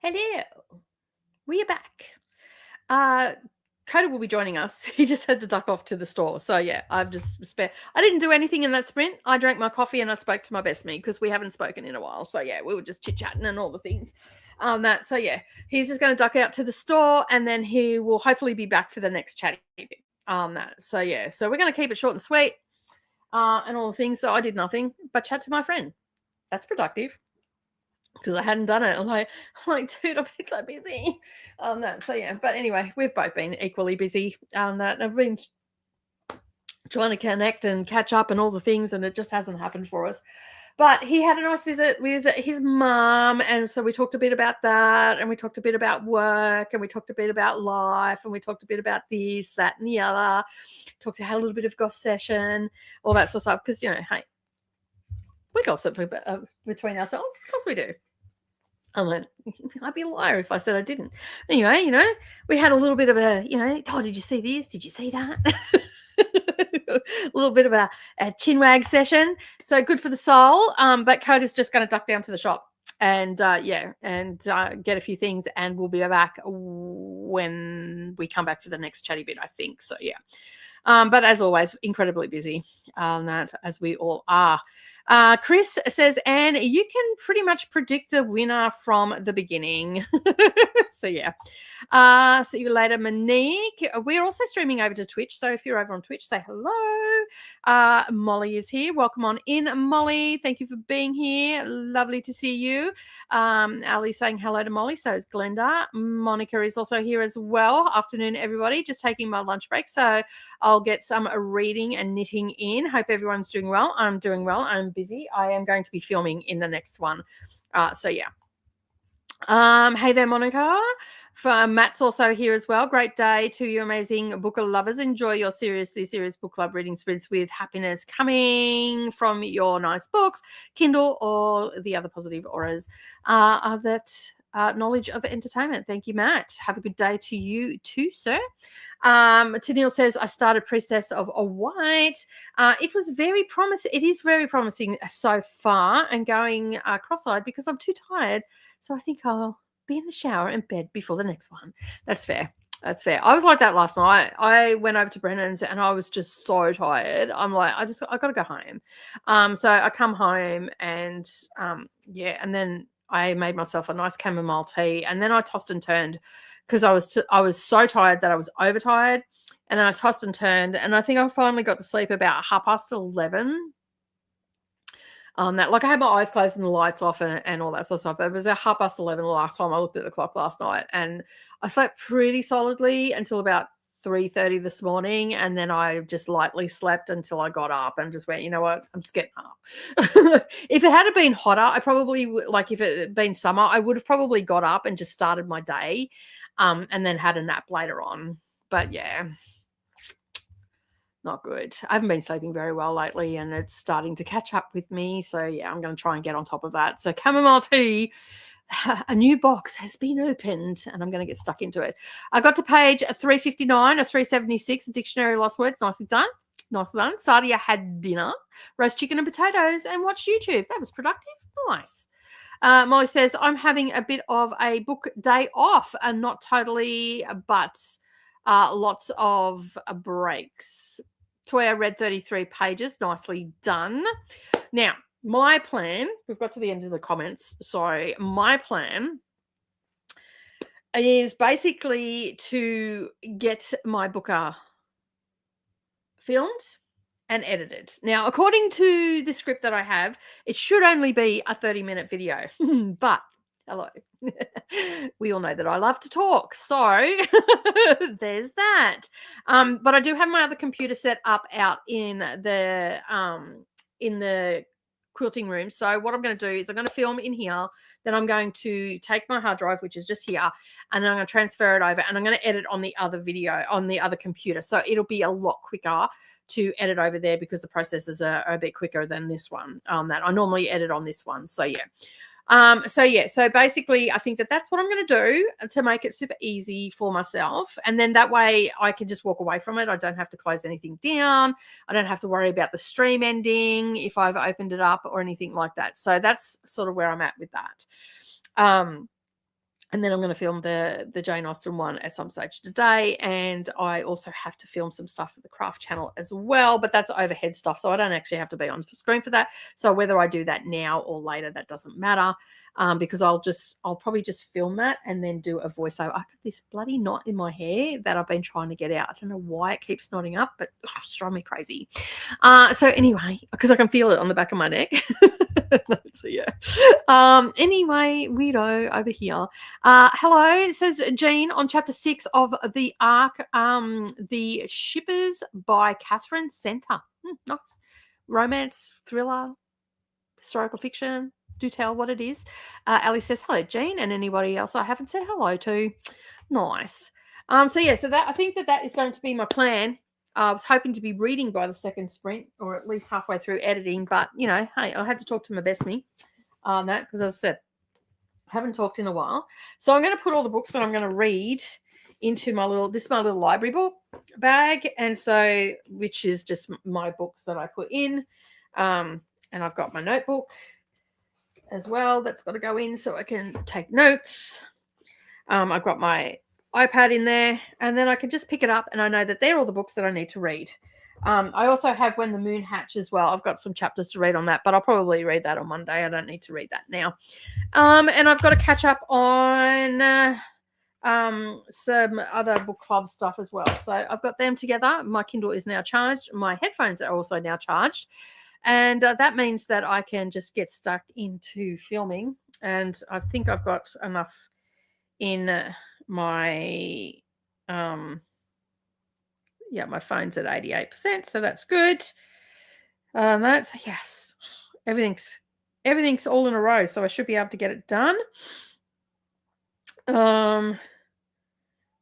Hello, we are back. Coda will be joining us. He just had to duck off to the store. So yeah, I've just spare. I didn't do anything in that sprint. I drank my coffee and I spoke to my best me because we haven't spoken in a while. So yeah, we were just chit chatting and all the things. So yeah, he's just going to duck out to the store and then he will hopefully be back for the next chatty bit. So yeah, so we're going to keep it short and sweet. And all the things. So I did nothing but chat to my friend. That's productive. Because I hadn't done it. I'm like, dude, I've been so busy on that. So yeah, but anyway, we've both been equally busy on that. I've been trying to connect and catch up and all the things, and it just hasn't happened for us. But he had a nice visit with his mum, and so we talked a bit about that, and we talked a bit about work, and we talked a bit about life, and we talked a bit about this, that, and the other. Had a little bit of gossip session, all that sort of stuff. Because hey, we gossip between ourselves. Of course we do. I'm like, I'd be a liar if I said I didn't. Anyway, we had a little bit of a, oh, did you see this? Did you see that? A little bit of a chinwag session. So good for the soul. But Coda's just going to duck down to the shop and get a few things, and we'll be back when we come back for the next chatty bit, I think. So yeah. But as always, incredibly busy, that as we all are. Chris says, Anne, you can pretty much predict the winner from the beginning. So yeah. See you later, Monique. We're also streaming over to Twitch. So if you're over on Twitch, say hello. Molly is here. Welcome on in, Molly. Thank you for being here. Lovely to see you. Ali saying hello to Molly. So is Glenda. Monica is also here as well. Afternoon, everybody. Just taking my lunch break. So I'll get some reading and knitting in. Hope everyone's doing well. I'm doing well. I'm busy. I am going to be filming in the next one. So yeah. Hey there, Monica. Matt's also here as well. Great day to you amazing book lovers. Enjoy your seriously serious book club reading sprints with happiness coming from your nice books, Kindle, or the other positive auras knowledge of entertainment. Thank you, Matt. Have a good day to you too, sir. Tennille says, I started Priestess of a White. It was very promising. It is very promising so far, and going cross-eyed because I'm too tired. So I think I'll be in the shower and bed before the next one. That's fair. That's fair. I was like that last night. I went over to Brennan's and I was just so tired. I'm like, I got to go home. So I come home and and then I made myself a nice chamomile tea, and then I tossed and turned because I was so tired that I was overtired, and then I tossed and turned, and I think I finally got to sleep about 11:30. I had my eyes closed and the lights off and all that sort of stuff. But it was at 11:30 the last time I looked at the clock last night, and I slept pretty solidly until about 3:30 this morning, and then I just lightly slept until I got up and just went, you know what, I'm just getting up. If it had been hotter, I probably if it had been summer, I would have probably got up and just started my day, and then had a nap later on. But yeah, not good. I haven't been sleeping very well lately, and it's starting to catch up with me. So yeah, I'm going to try and get on top of that. So chamomile tea, a new box has been opened, and I'm going to get stuck into it. I got to page 359 of 376, a dictionary of lost words. Nicely done. Nicely done. Sadia had dinner, roast chicken and potatoes, and watched YouTube. That was productive. Nice. Molly says, I'm having a bit of a book day off, and not totally, but lots of breaks. Toya read 33 pages. Nicely done. Now, my plan, we've got to the end of the comments. Sorry. My plan is basically to get my book filmed and edited. Now, according to the script that I have, it should only be a 30-minute video, but hello. We all know that I love to talk. So there's that. But I do have my other computer set up out in the quilting room. So what I'm going to do is I'm going to film in here. Then I'm going to take my hard drive, which is just here, and then I'm going to transfer it over, and I'm going to edit on the other video on the other computer. So it'll be a lot quicker to edit over there because the processes are a bit quicker than this one that I normally edit on this one. So yeah. So yeah, so basically I think that that's what I'm going to do to make it super easy for myself. And then that way I can just walk away from it. I don't have to close anything down. I don't have to worry about the stream ending if I've opened it up or anything like that. So that's sort of where I'm at with that. And then I'm going to film the Jane Austen one at some stage today. And I also have to film some stuff for the craft channel as well, but that's overhead stuff. So I don't actually have to be on screen for that. So whether I do that now or later, that doesn't matter, because I'll probably just film that and then do a voiceover. I got this bloody knot in my hair that I've been trying to get out. I don't know why it keeps knotting up, but it's driving me crazy. So anyway, because I can feel it on the back of my neck. So yeah. Anyway, weirdo over here. Hello, it says Jean on chapter 6 of the Ark, The Shippers by Catherine Center. Nice. Romance, thriller, historical fiction. Do tell what it is. Ali says hello, Jean, and anybody else I haven't said hello to. Nice. So yeah, so that I think that is going to be my plan. I was hoping to be reading by the second sprint, or at least halfway through editing, but you know, hey, I had to talk to my best me on that because, as I said, I haven't talked in a while. So I'm going to put all the books that I'm going to read into my little library book bag, and so which is just my books that I put in, and I've got my notebook as well that's got to go in so I can take notes. I've got my iPad in there, and then I can just pick it up, and I know that they're all the books that I need to read. I also have When the Moon Hatch as well. I've got some chapters to read on that, but I'll probably read that on Monday. I don't need to read that now. And I've got to catch up on some other book club stuff as well. So I've got them together. My Kindle is now charged. My headphones are also now charged. And that means that I can just get stuck into filming. And I think I've got enough in my my phone's at 88%, so that's good. That's yes, everything's all in a row, so I should be able to get it done.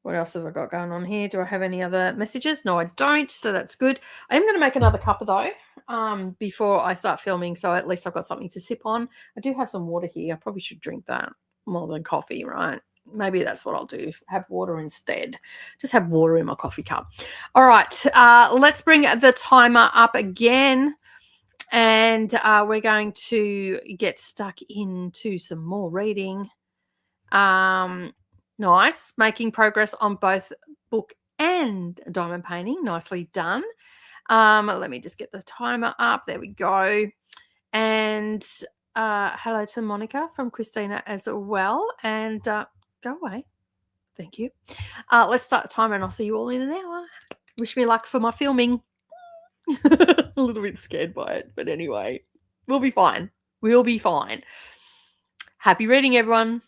What else have I got going on here? Do I have any other messages? No, I don't, so that's good. I am going to make another cup though before I start filming, so at least I've got something to sip on. I do have some water here. I probably should drink that more than coffee, right? Maybe that's what I'll do. Have water instead. Just have water in my coffee cup. All right. Let's bring the timer up again. And we're going to get stuck into some more reading. Nice. Making progress on both book and diamond painting. Nicely done. Let me just get the timer up. There we go. And hello to Monica from Christina as well. And go away. Thank you. Let's start the timer and I'll see you all in an hour. Wish me luck for my filming. A little bit scared by it, but anyway, we'll be fine. We'll be fine. Happy reading, everyone.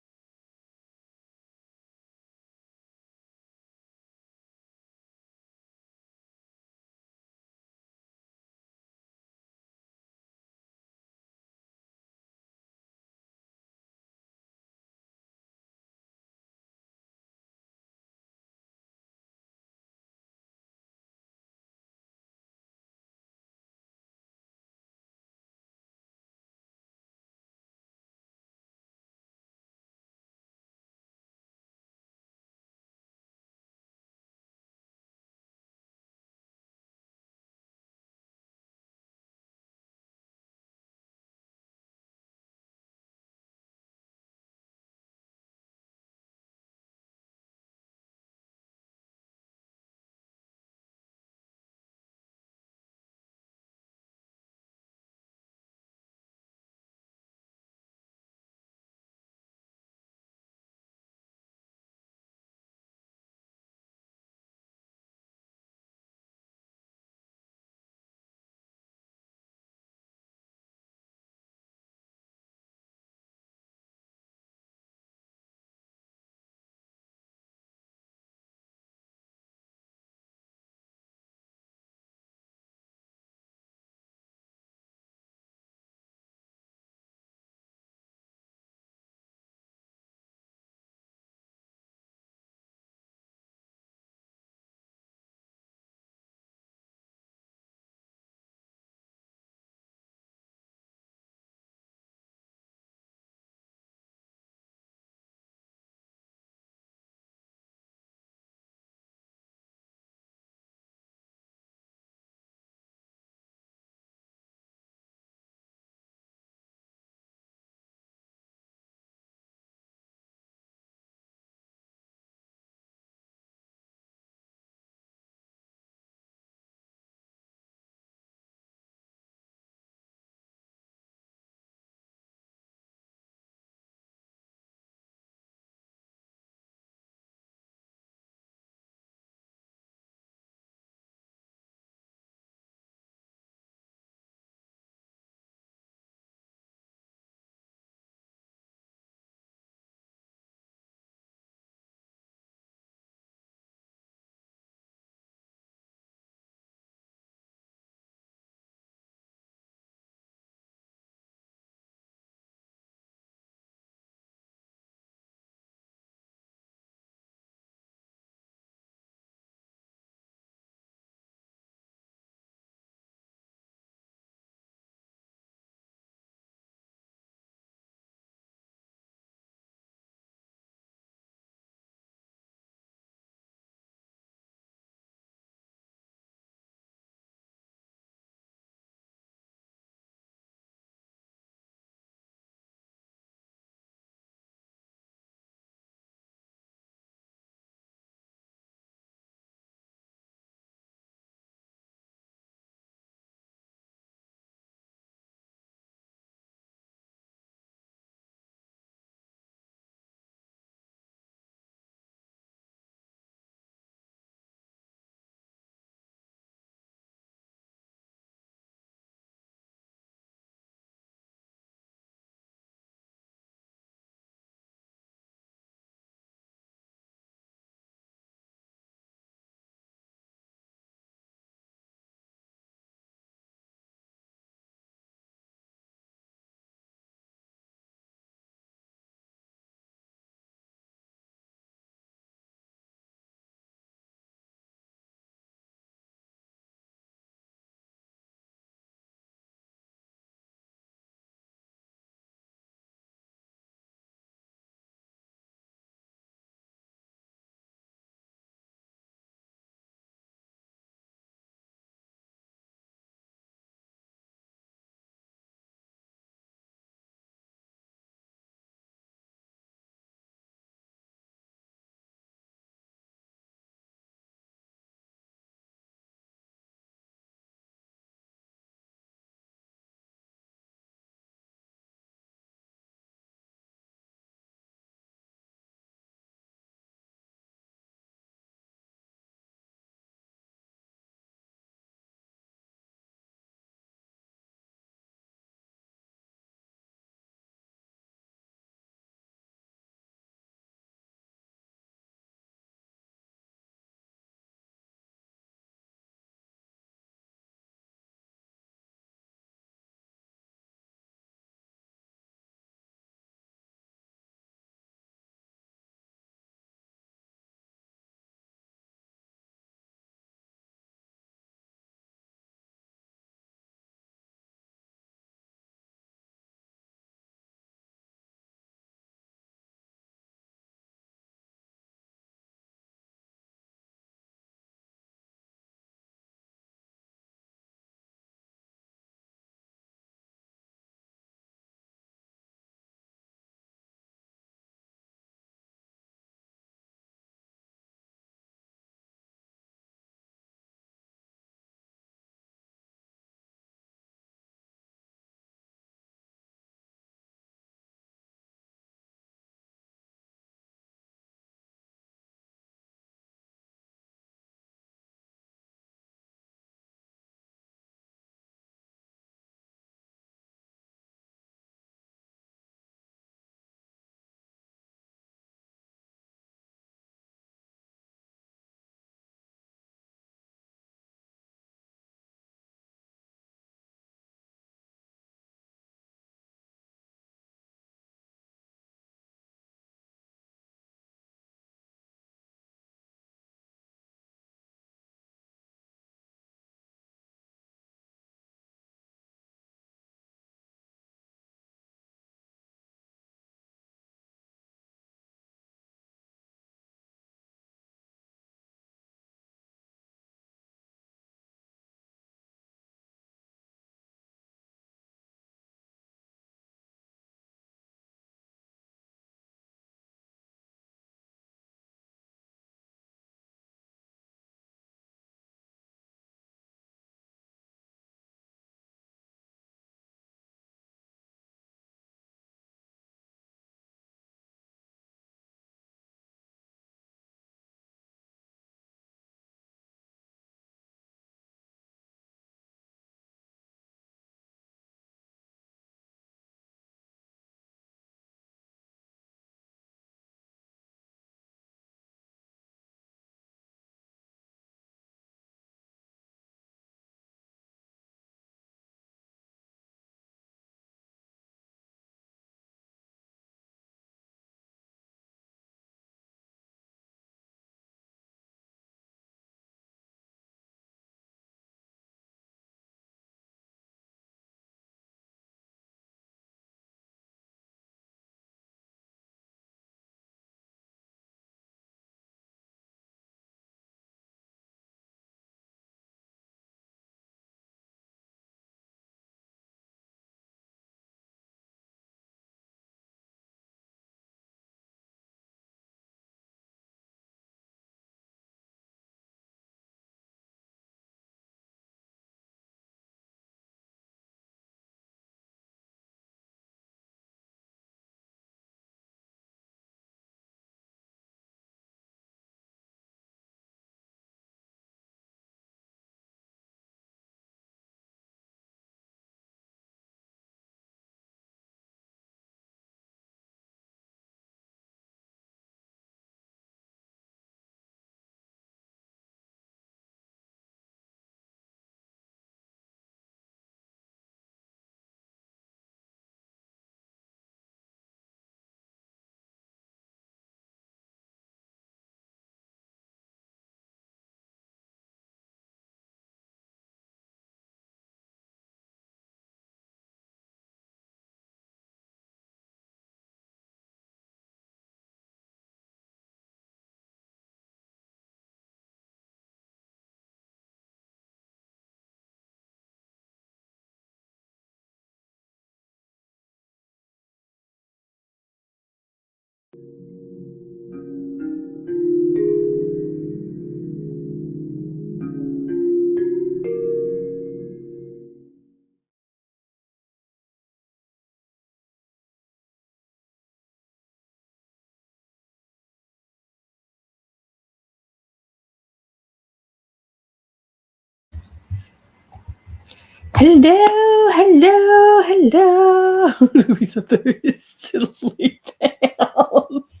Hello. Louisa Boo is still leave the house.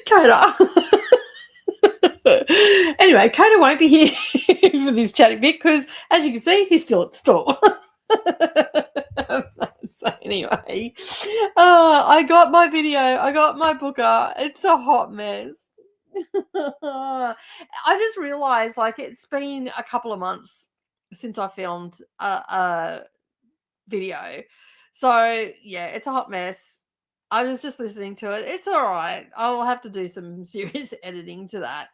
Coda. Anyway, Coda won't be here for this chatting bit because, as you can see, he's still at the store. So anyway, I got my video. I got my booker. It's a hot mess. I just realized, like, it's been a couple of months since I filmed a video. So, yeah, it's a hot mess. I was just listening to it. It's all right. I'll have to do some serious editing to that.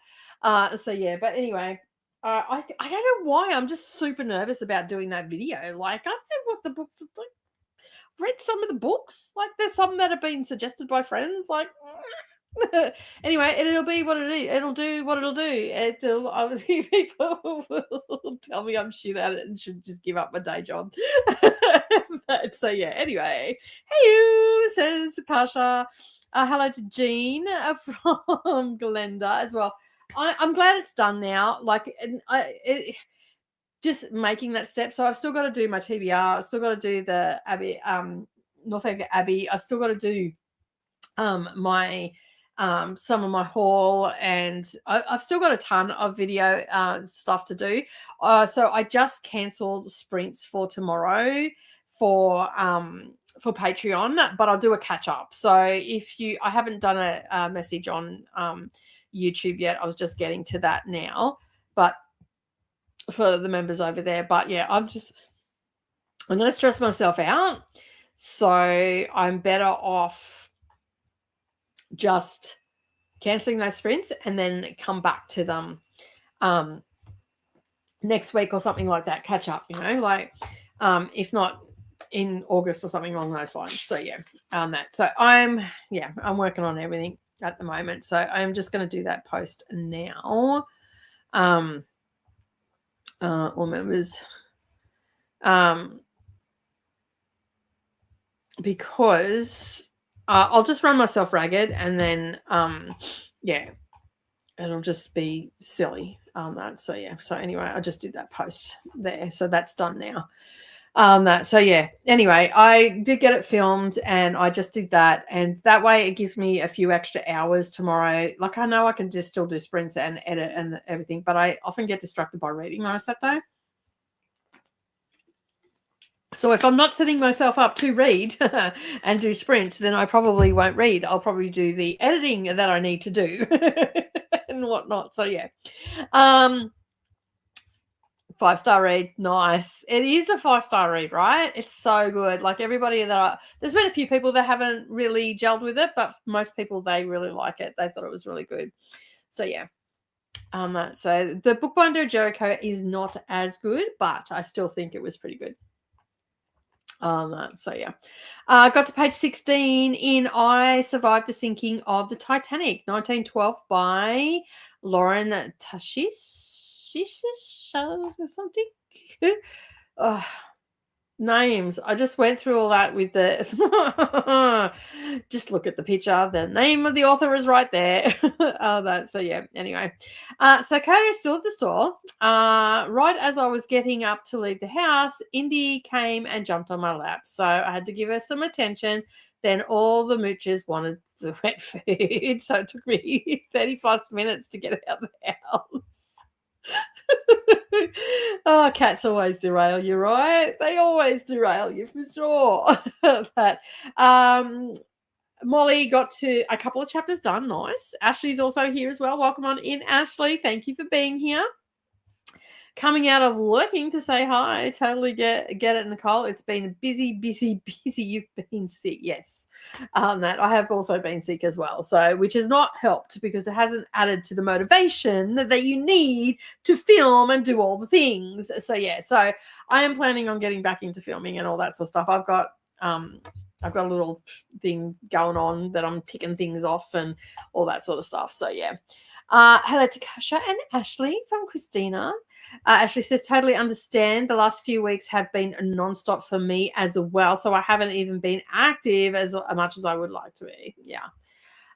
So, yeah, but anyway, I don't know why. I'm just super nervous about doing that video. Like, I don't know what the books like. Read some of the books. Like, there's some that have been suggested by friends. Like, anyway, it'll be what it is. It'll do what it'll do. Obviously, people will tell me I'm shit at it and should just give up my day job. But, so yeah. Anyway, hey you, says Kasha. Hello to Jean from Glenda as well. I'm glad it's done now. Like, just making that step. So I've still got to do my TBR. I've still got to do the Abbey, Northanger Abbey. I've still got to do my some of my haul, and I've still got a ton of video stuff to do. So I just cancelled sprints for tomorrow for Patreon, but I'll do a catch up. So I haven't done a message on YouTube yet. I was just getting to that now, but for the members over there. But yeah, I'm going to stress myself out. So I'm better off just cancelling those sprints and then come back to them next week or something like that, catch up, like if not in August or something along those lines. So yeah, so I'm working on everything at the moment. So I'm just going to do that post now. All members, because I'll just run myself ragged, and then it'll just be silly on that. So yeah. So anyway, I just did that post there, so that's done now. So yeah. Anyway, I did get it filmed, and I just did that, and that way it gives me a few extra hours tomorrow. Like, I know I can just still do sprints and edit and everything, but I often get distracted by reading on a Saturday. So if I'm not setting myself up to read and do sprints, then I probably won't read. I'll probably do the editing that I need to do and whatnot. So yeah. 5-star read. Nice. It is a 5-star read, right? It's so good. Like, everybody there's been a few people that haven't really gelled with it, but most people, they really like it. They thought it was really good. So yeah. So the Bookbinder Jericho is not as good, but I still think it was pretty good. So yeah, got to page 16 in I Survived the Sinking of the Titanic, 1912, by Lauren Tashish or something. Names. I just went through all that with the just look at the picture. The name of the author is right there. So yeah, anyway. So Coda is still at the store. Right as I was getting up to leave the house, Indy came and jumped on my lap. So I had to give her some attention. Then all the mooches wanted the wet food. So it took me 35 minutes to get out of the house. Oh, cats always derail you, right? They always derail you for sure. But Molly got to a couple of chapters done. Nice. Ashley's also here as well. Welcome on in, Ashley. Thank you for being here. Coming out of looking to say hi. Totally get it, Nicole. It's been busy. You've been sick. Yes. That I have also been sick as well. So, which has not helped because it hasn't added to the motivation that you need to film and do all the things. So yeah. So I am planning on getting back into filming and all that sort of stuff. I've got I've got a little thing going on that I'm ticking things off and all that sort of stuff. So yeah. Hello to Kasha and Ashley from Christina. Ashley says, totally understand. The last few weeks have been nonstop for me as well. So I haven't even been active as much as I would like to be. Yeah.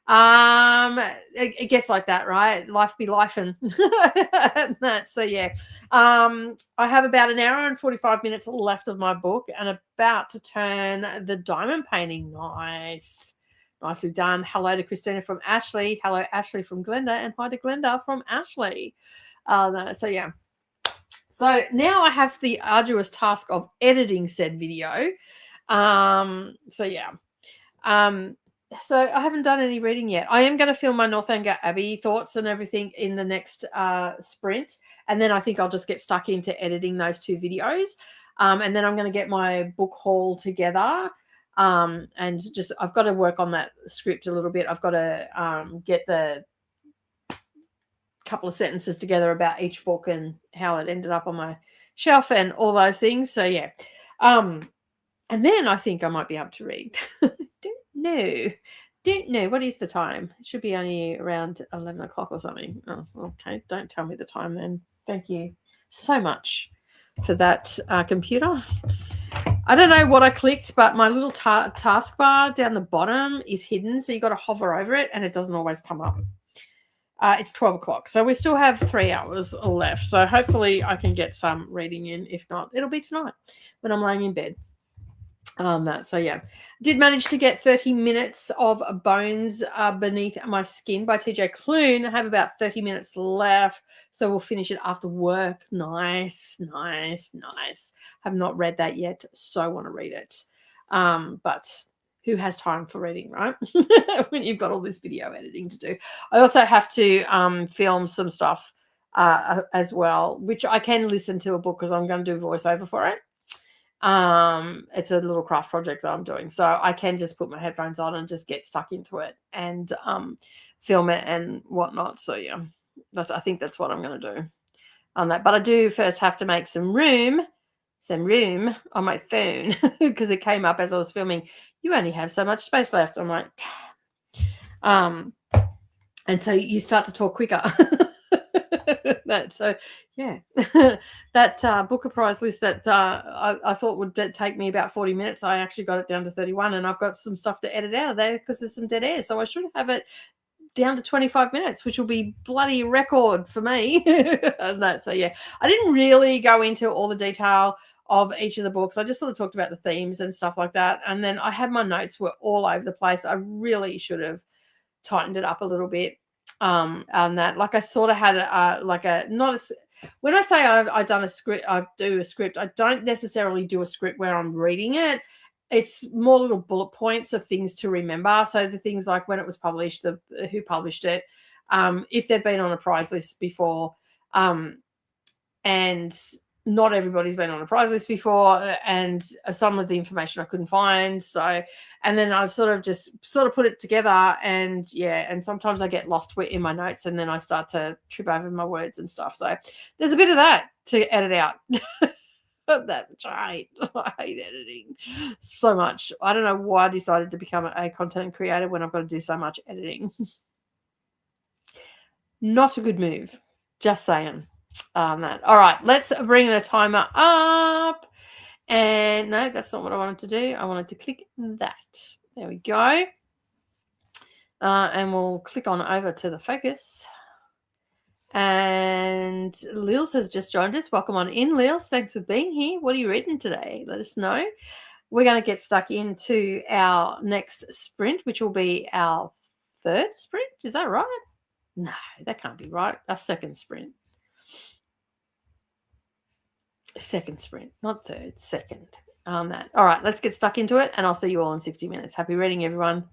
It gets like that, right? Life be life and that. So yeah. I have about an hour and 45 minutes left of my book and about to turn the diamond painting. Nice. Nicely done. Hello to Christina from Ashley. Hello, Ashley from Glenda, and hi to Glenda from Ashley. So yeah. So now I have the arduous task of editing said video. So yeah. So I haven't done any reading yet. I am going to film my Northanger Abbey thoughts and everything in the next sprint. And then I think I'll just get stuck into editing those 2 videos. And then I'm going to get my book haul together. And just, I've got to work on that script a little bit. I've got to get the couple of sentences together about each book and how it ended up on my shelf and all those things. So yeah. And then I think I might be able to read. Don't know. What is the time? It should be only around 11 o'clock or something. Oh, okay. Don't tell me the time then. Thank you so much for that, computer. I don't know what I clicked, but my little taskbar down the bottom is hidden. So you got to hover over it and it doesn't always come up. It's 12 o'clock. So we still have 3 hours left. So hopefully I can get some reading in. If not, it'll be tonight when I'm laying in bed. So yeah, did manage to get 30 minutes of Bones Beneath My Skin by TJ Klune. I have about 30 minutes left, so we'll finish it after work. Nice. Have not read that yet, so want to read it. But who has time for reading, right? When you've got all this video editing to do. I also have to film some stuff as well, which I can listen to a book because I'm going to do voiceover for it. It's a little craft project that I'm doing, so I can just put my headphones on and just get stuck into it and film it and whatnot. So yeah, I think that's what I'm going to do on that. But I do first have to make some room on my phone because it came up as I was filming. You only have so much space left. I'm like, damn. And so you start to talk quicker. So yeah, that Booker Prize list that I thought would take me about 40 minutes, I actually got it down to 31, and I've got some stuff to edit out of there because there's some dead air, so I should have it down to 25 minutes, which will be bloody record for me. And so yeah, I didn't really go into all the detail of each of the books. I just sort of talked about the themes and stuff like that, and then I had my notes were all over the place. I really should have tightened it up a little bit on that. Like I sort of had when I say I've done a script, I do a script, I don't necessarily do a script where I'm reading it. It's more little bullet points of things to remember. So the things like when it was published, who published it, if they've been on a prize list before, and not everybody's been on a prize list before, and some of the information I couldn't find. So, and then I've sort of put it together, and yeah, and sometimes I get lost in my notes, and then I start to trip over my words and stuff. So there's a bit of that to edit out. Which I hate editing so much. I don't know why I decided to become a content creator when I've got to do so much editing. Not a good move. Just saying. That. All right, let's bring the timer up. And no, that's not what I wanted to do. I wanted to click that. There we go. And we'll click on over to the focus. And Lils has just joined us. Welcome on in, Lils. Thanks for being here. What are you reading today? Let us know. We're going to get stuck into our next sprint, which will be our 3rd sprint. Is that right? No, that can't be right. Our 2nd sprint. 2nd sprint, not 3rd, 2nd. That. All right, let's get stuck into it, and I'll see you all in 60 minutes. Happy reading, everyone.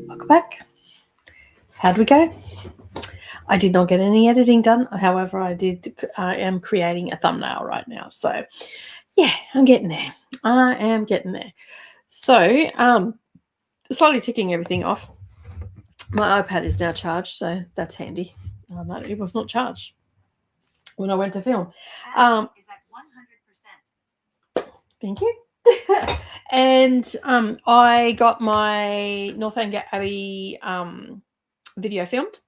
Welcome back. How'd we go? I did not get any editing done. However, I am creating a thumbnail right now. So yeah, I'm getting there. I am getting there. So slightly ticking everything off. My iPad is now charged, so that's handy. It was not charged when I went to film. Is at 100%. Thank you. And I got my Northanger Abbey video filmed.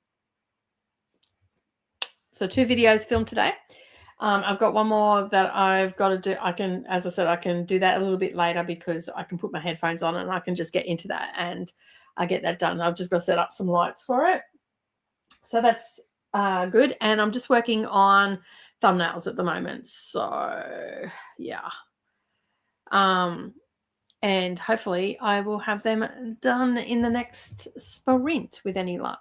So 2 videos filmed today. I've got one more that I've got to do. As I said, I can do that a little bit later because I can put my headphones on and I can just get into that and I get that done. I've just got to set up some lights for it. So that's good. And I'm just working on thumbnails at the moment. So yeah. And hopefully I will have them done in the next sprint with any luck.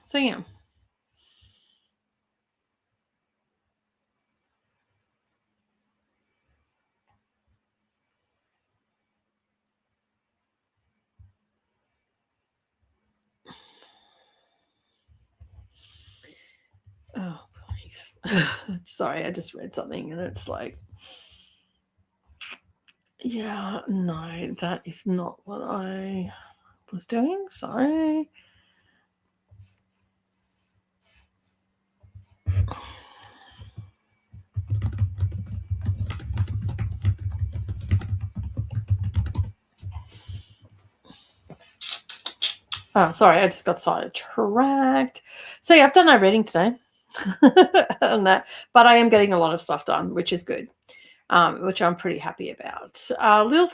So yeah. Oh, please. Sorry, I just read something and it's like, yeah, no, that is not what I was doing. Sorry. Oh, sorry, I just got sidetracked. So yeah, I've done no reading today on that, but I am getting a lot of stuff done, which is good, which I'm pretty happy about. Lils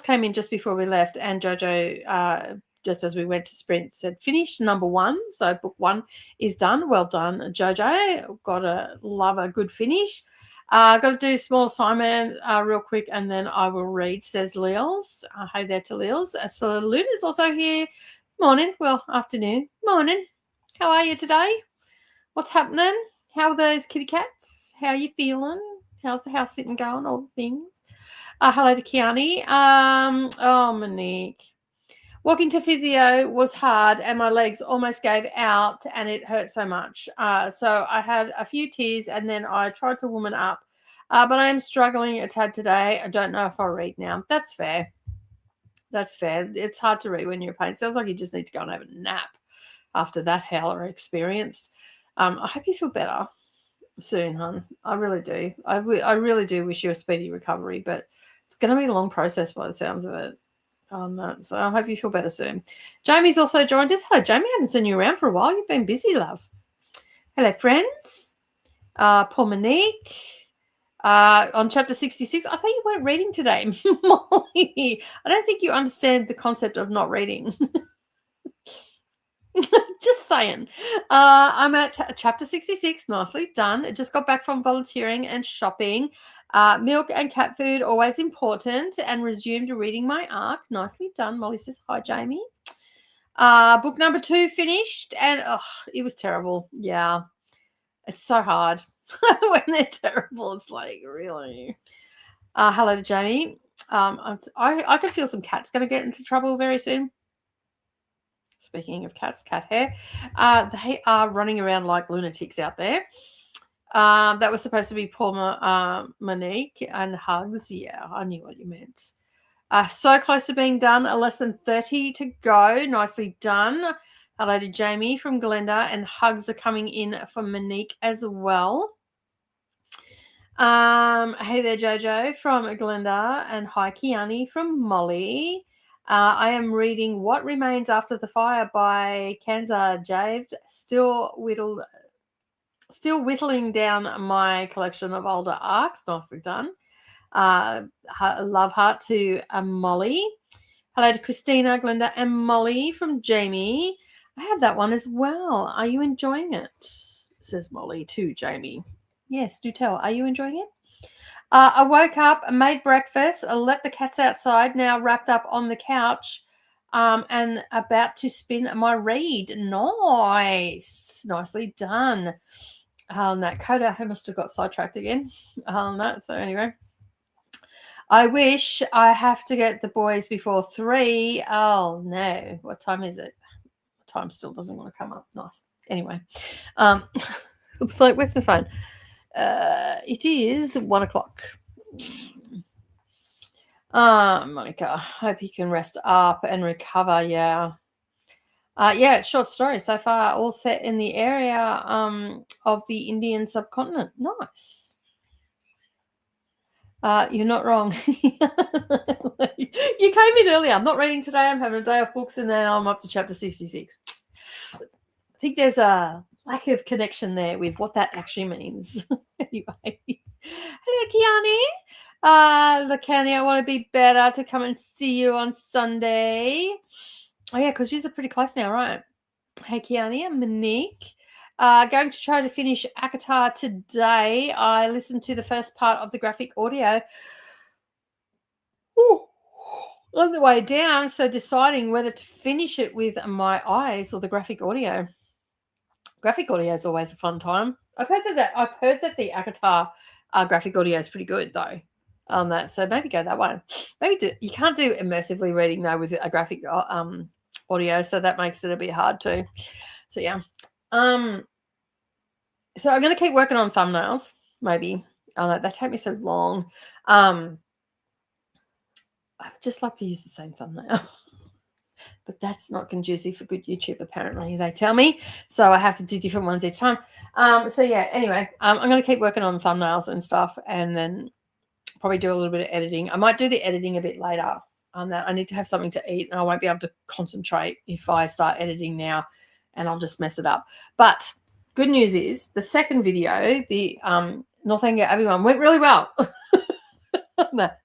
came in just before we left, and Jojo, just as we went to sprint, said finished number 1. So book 1 is done. Well done, Jojo. Got to love a good finish. Got to do a small assignment real quick, and then I will read, says Leals. Hey there to Leals. So Luna's also here. Morning. Well, afternoon. Morning. How are you today? What's happening? How are those kitty cats? How are you feeling? How's the house sitting going? All the things. Hello to Kiani. Oh, Monique. Walking to physio was hard and my legs almost gave out and it hurt so much. So I had a few tears and then I tried to woman up. But I am struggling a tad today. I don't know if I'll read now. That's fair. That's fair. It's hard to read when you're in pain. It sounds like you just need to go and have a nap after that howler experienced. I hope you feel better soon, hon. I really do. I really do wish you a speedy recovery, but it's going to be a long process by the sounds of it. On that. So I hope you feel better soon. Jamie's also joined us. Hello, Jamie. I haven't seen you around for a while. You've been busy, love. Hello, friends. Paul Monique. On chapter 66. I thought you weren't reading today, Molly. I don't think you understand the concept of not reading. Just saying. I'm at chapter 66. Nicely done. I just got back from volunteering and shopping. Milk and cat food, always important. And resumed reading my ARC. Nicely done. Molly says, hi, Jamie. Book number 2 finished. And it was terrible. Yeah. It's so hard. When they're terrible, it's like, really. Hello to Jamie. I can feel some cats going to get into trouble very soon. Speaking of cats, cat hair, they are running around like lunatics out there. That was supposed to be Paul Monique and hugs. Yeah, I knew what you meant. So close to being done. A lesson 30 to go. Nicely done. Hello to Jamie from Glenda, and hugs are coming in from Monique as well. Hey there, Jojo from Glenda, and hi, Kiani from Molly. I am reading What Remains After the Fire by Kanza Javed. Still whittling down my collection of older arcs. Nicely done. Love heart to Molly. Hello to Christina, Glenda, and Molly from Jamie. I have that one as well. Are you enjoying it? Says Molly to Jamie. Yes, do tell. Are you enjoying it? I woke up, made breakfast, let the cats outside, now wrapped up on the couch, and about to spin my read. Nice. Nicely done. That Coda, I must have got sidetracked again. So anyway. I wish I have to get the boys before 3. Oh no. What time is it? Time still doesn't want to come up. Nice. Anyway. It's like, where's my phone? It is 1 o'clock. Monica, hope you can rest up and recover. Yeah. It's short story so far, all set in the area of the Indian subcontinent. Nice. You're not wrong. You came in earlier. I'm not reading today. I'm having a day off books, and now I'm up to chapter 66. I think there's a lack of connection there with what that actually means. Anyway. Hello, Kiani. Lakani, I want to be better to come and see you on Sunday. Oh, yeah, because you're pretty close now, right? Hey, Kiani and Monique. Going to try to finish Akatar today. I listened to the first part of the graphic audio on the way down, so deciding whether to finish it with my eyes or the graphic audio. Graphic audio is always a fun time. I've heard that the Akatar graphic audio is pretty good though. So maybe go that way. You can't do immersively reading though with a graphic audio, so that makes it a bit hard too. So yeah. So I'm going to keep working on thumbnails, maybe. They take me so long. I just like to use the same thumbnail. But that's not conducive for good YouTube, apparently, they tell me. So I have to do different ones each time. So yeah, anyway, I'm going to keep working on thumbnails and stuff, and then probably do a little bit of editing. I might do the editing a bit later on that. I need to have something to eat, and I won't be able to concentrate if I start editing now, and I'll just mess it up. But good news is the second video, the Northanger Abbey one, went really well.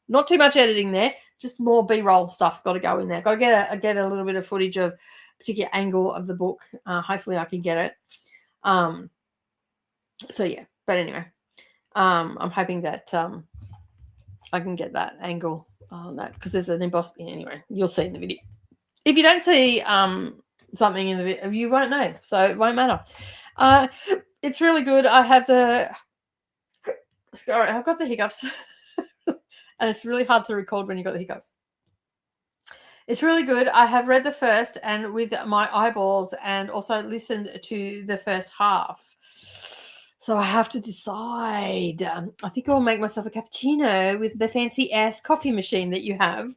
Not too much editing there, just more B-roll stuff's got to go in there. Got to get a little bit of footage of a particular angle of the book. Hopefully I can get it. So yeah, but anyway, I'm hoping that I can get that angle on that, because there's an embossed. Anyway, you'll see in the video. If you don't see something in the video, you won't know, so it won't matter. It's really good. I've got the hiccups. And it's really hard to record when you've got the hiccups. It's really good. I have read the first and with my eyeballs, and also listened to the first half. So I have to decide. I think I'll make myself a cappuccino with the fancy ass coffee machine that you have.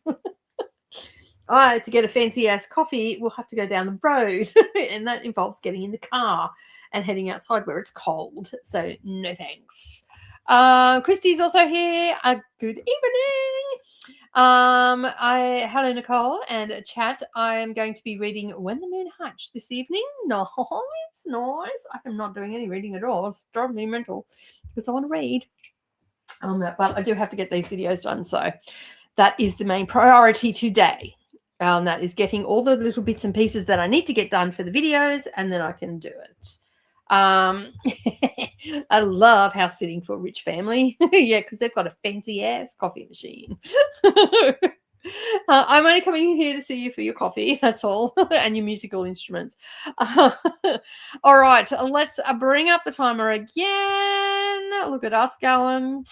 To get a fancy ass coffee, we'll have to go down the road, and that involves getting in the car and heading outside where it's cold. So no thanks. Christy's also here. Good evening. Hello, Nicole and chat. I am going to be reading When the Moon Hatched this evening. Nice. I am not doing any reading at all. It's driving me mental because I want to read. But I do have to get these videos done, so that is the main priority today. That is getting all the little bits and pieces that I need to get done for the videos, and then I can do it. I love house sitting for a rich family. Yeah, because they've got a fancy ass coffee machine. I'm only coming here to see you for your coffee, that's all, and your musical instruments. All right, let's bring up the timer again. Look at us going,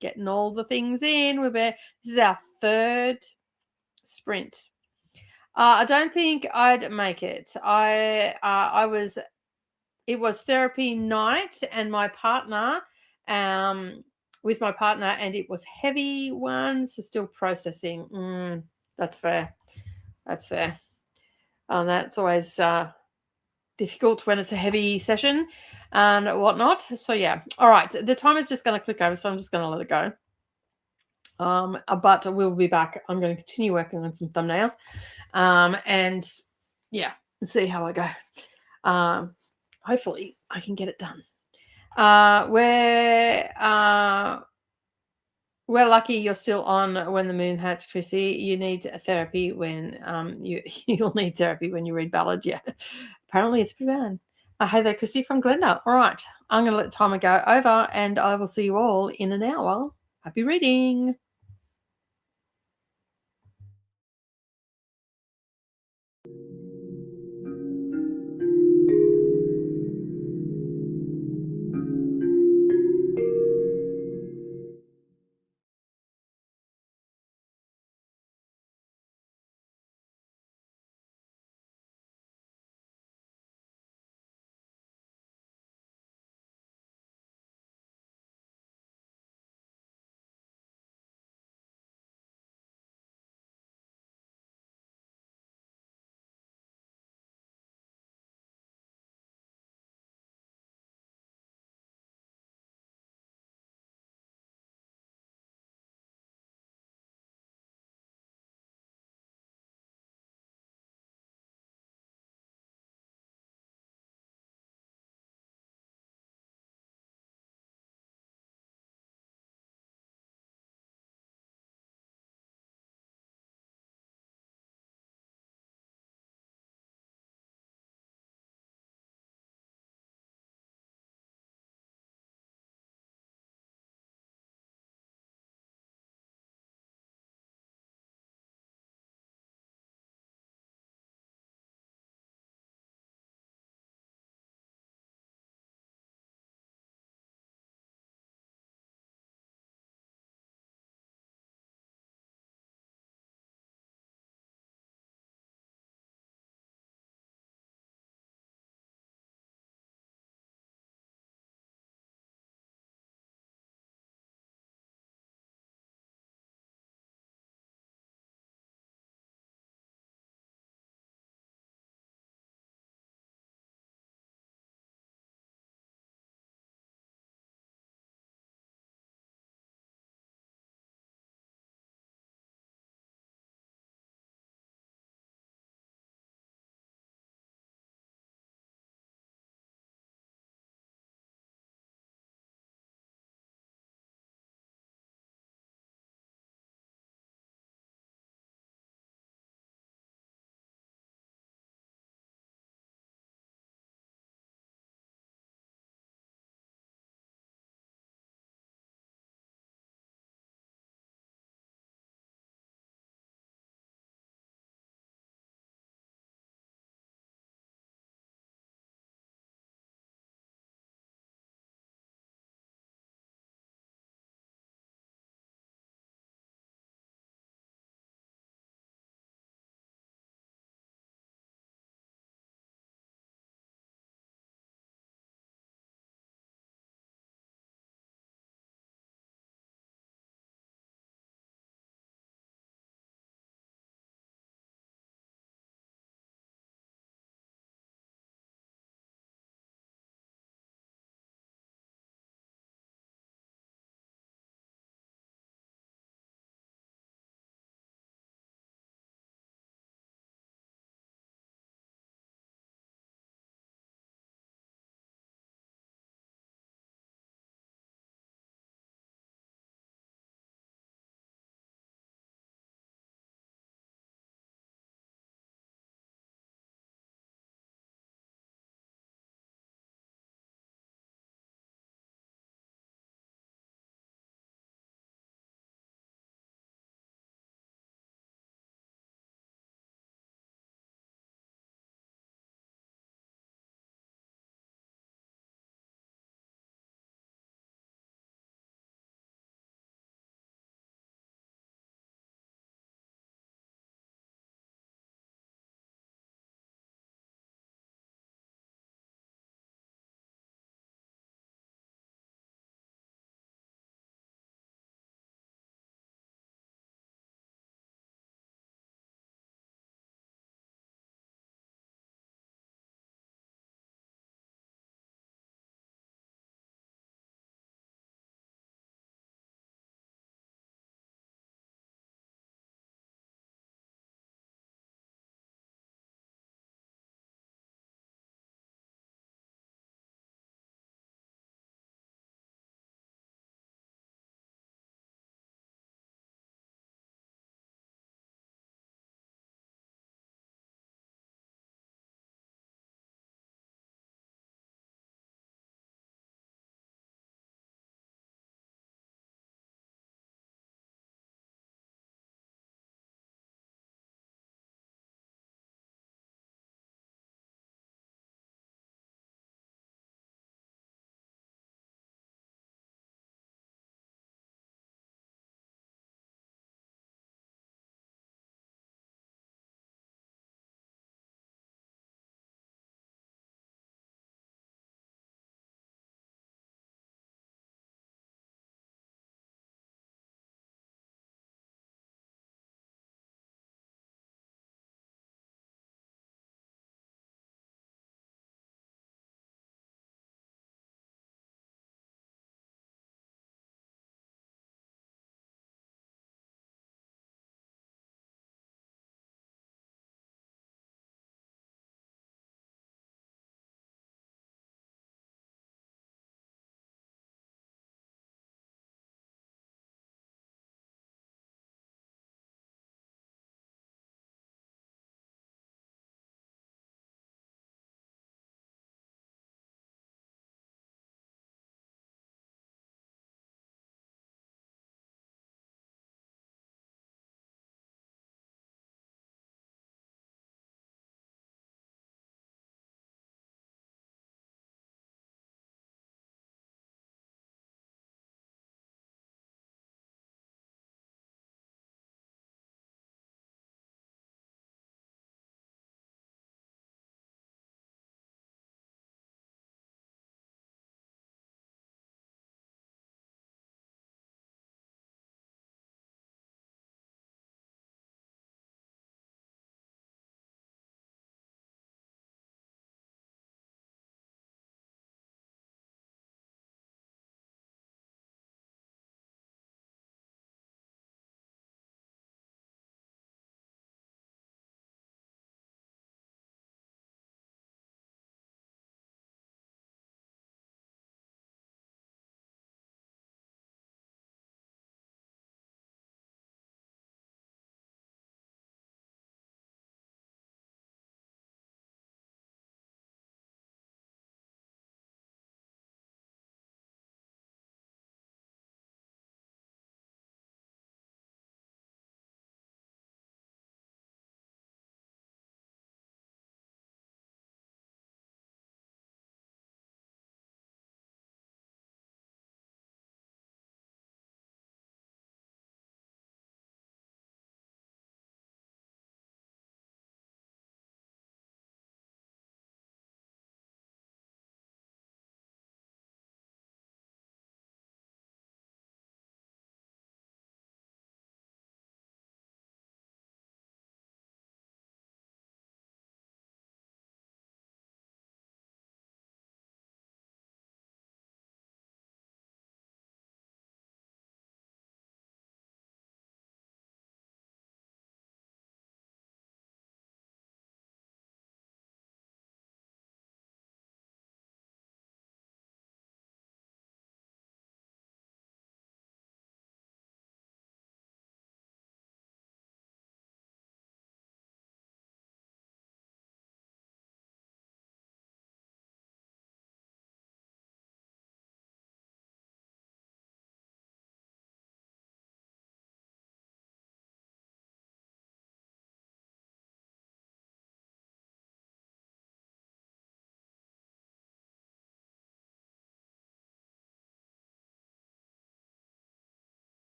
getting all the things in. This is our third sprint. I don't think I'd make it. It was therapy night, and my partner, with my partner, and it was heavy one, so still processing. That's fair. That's fair. That's always difficult when it's a heavy session and whatnot. So yeah. All right. The timer's just going to click over, so I'm just going to let it go. But we'll be back. I'm going to continue working on some thumbnails, and yeah, see how I go. Hopefully I can get it done. We're lucky you're still on When the Moon Hatched, Chrissy. You need therapy when you'll need therapy when you read Ballad. Yeah, apparently it's pretty bad. Hey there, Chrissy from Glenda. All right, I'm going to let the timer go over and I will see you all in an hour. Happy reading.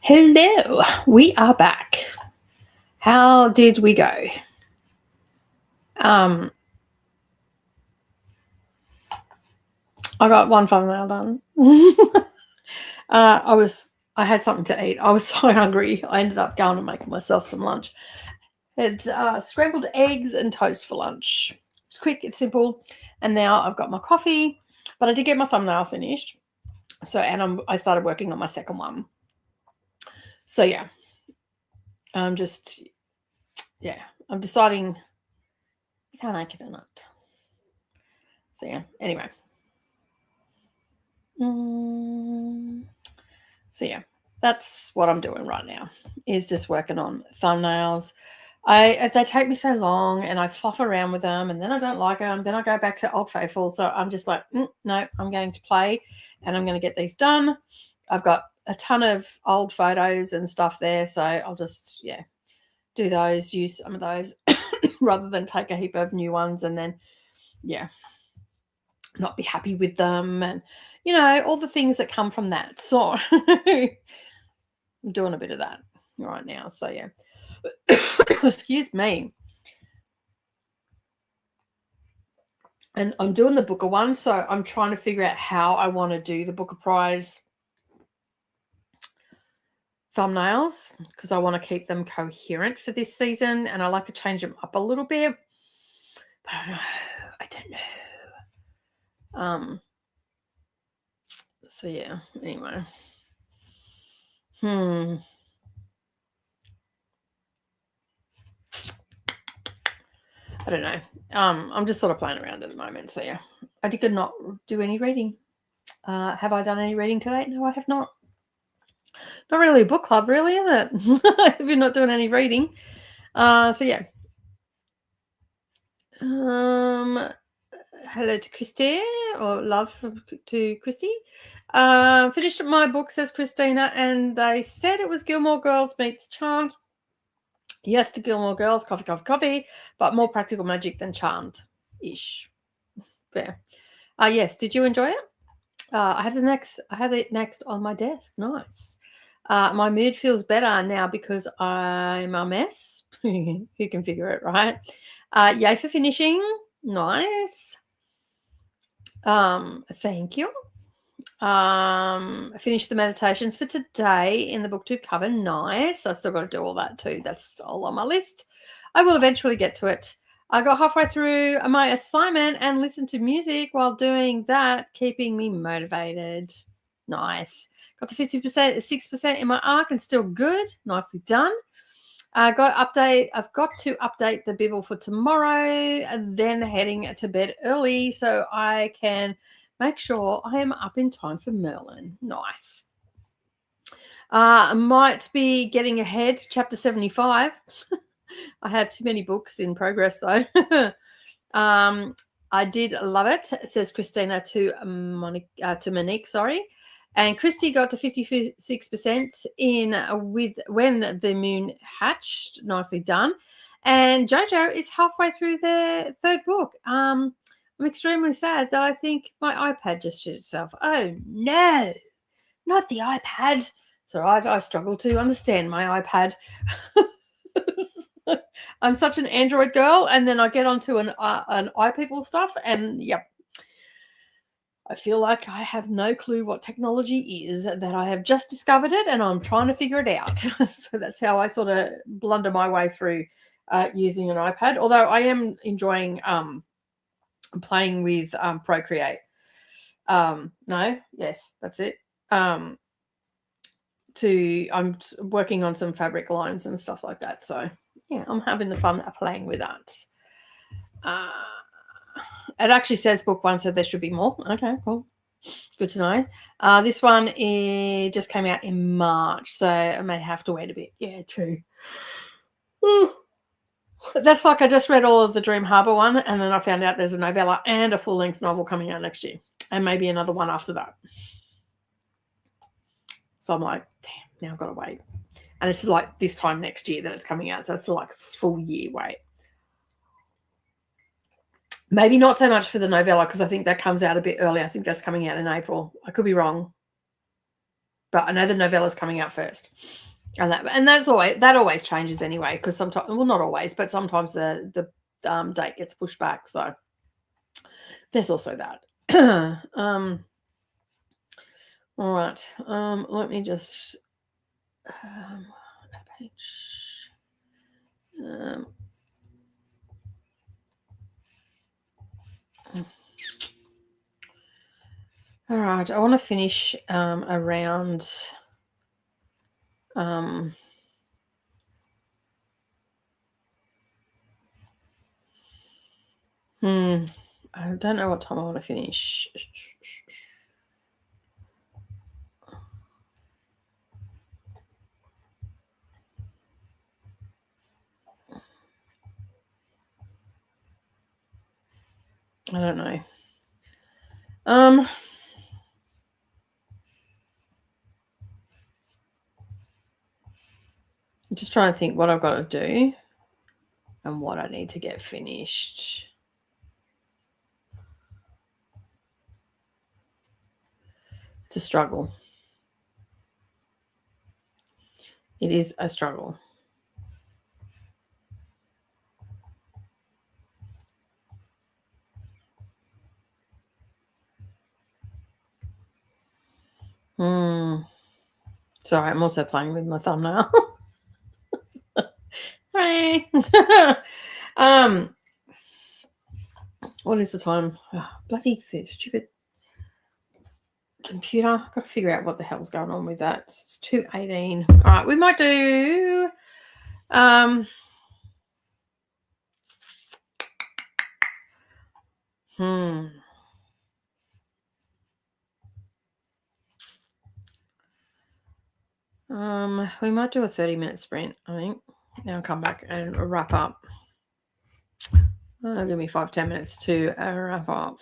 Hello, we are back. How did we go? I got one thumbnail done. I had something to eat. I was so hungry. I ended up going and making myself some lunch. Had scrambled eggs and toast for lunch. It's quick, it's simple. And now I've got my coffee, but I did get my thumbnail finished. So, and I started working on my second one. So yeah, I'm deciding if I like it or not. So yeah, anyway. So yeah, that's what I'm doing right now, is just working on thumbnails. They take me so long, and I fluff around with them, and then I don't like them. Then I go back to Old Faithful. So I'm just like, no, I'm going to play, and I'm going to get these done. I've got a ton of old photos and stuff there, so I'll just do those, use some of those, rather than take a heap of new ones and then not be happy with them, and all the things that come from that. So I'm doing a bit of that right now. So yeah. Excuse me. And I'm doing the Booker one, so I'm trying to figure out how I want to do the Booker Prize thumbnails, because I want to keep them coherent for this season, and I like to change them up a little bit. But I don't know. So yeah, anyway. I don't know. I'm just sort of playing around at the moment. So yeah, I did not do any reading. Have I done any reading today? No, I have not. Not really a book club, really, is it? If you're not doing any reading. So yeah. Hello to Christy, or love to Christy. Finished my book, says Christina, and they said it was Gilmore Girls meets Charmed. Yes to Gilmore Girls, coffee, coffee, coffee, but more practical magic than Charmed-ish. Fair. Yes, did you enjoy it? I have it next on my desk. Nice. My mood feels better now because I'm a mess. Who can figure it, right? Yay for finishing. Nice. Thank you. I finished the meditations for today in the booktube cover. Nice. I've still got to do all that too. That's all on my list. I will eventually get to it. I got halfway through my assignment and listened to music while doing that, keeping me motivated. Nice. Got to 50%, 6% in my arc and still good. Nicely done. I've got to update the Bible for tomorrow, and then heading to bed early so I can make sure I am up in time for Merlin. Nice. I might be getting ahead, chapter 75. I have too many books in progress, though. I did love it, says Christina to Monique, sorry. And Christy got to 56% in with When the Moon Hatched. Nicely done. And Jojo is halfway through their third book. I'm extremely sad that I think my iPad just shit itself. Oh, no, not the iPad. It's all right. I struggle to understand my iPad. I'm such an Android girl, and then I get onto an iPeople stuff, and yep. I feel like I have no clue what technology is, that I have just discovered it and I'm trying to figure it out. So that's how I sort of blunder my way through using an iPad, although I am enjoying playing with Procreate. Yes, that's it. I'm working on some fabric lines and stuff like that. So yeah, I'm having the fun playing with that. It actually says book one, so there should be more. Okay, cool. Good to know. This one just came out in March, so I may have to wait a bit. Yeah, true. Ooh. That's like I just read all of the Dream Harbor one, and then I found out there's a novella and a full-length novel coming out next year, and maybe another one after that. So I'm like, damn, now I've got to wait. And it's like this time next year that it's coming out, so it's like a full year wait. Maybe not so much for the novella, because I think that comes out a bit early. I think that's coming out in April. I could be wrong. But I know the novella's coming out first. And that always changes anyway, because sometimes, well, not always, but sometimes the date gets pushed back. So there's also that. All right. Let me just page. All right. I want to finish around. I don't know what time I want to finish. I don't know. I'm just trying to think what I've got to do and what I need to get finished. It's a struggle. It is a struggle. Sorry, I'm also playing with my thumbnail. Hey. What is the time? Oh, bloody stupid computer. I've got to figure out what the hell's going on with that. It's 2:18. All right, we might do we might do a 30-minute sprint, I think. Now I'll come back and wrap up. Give me 5-10 minutes to wrap up.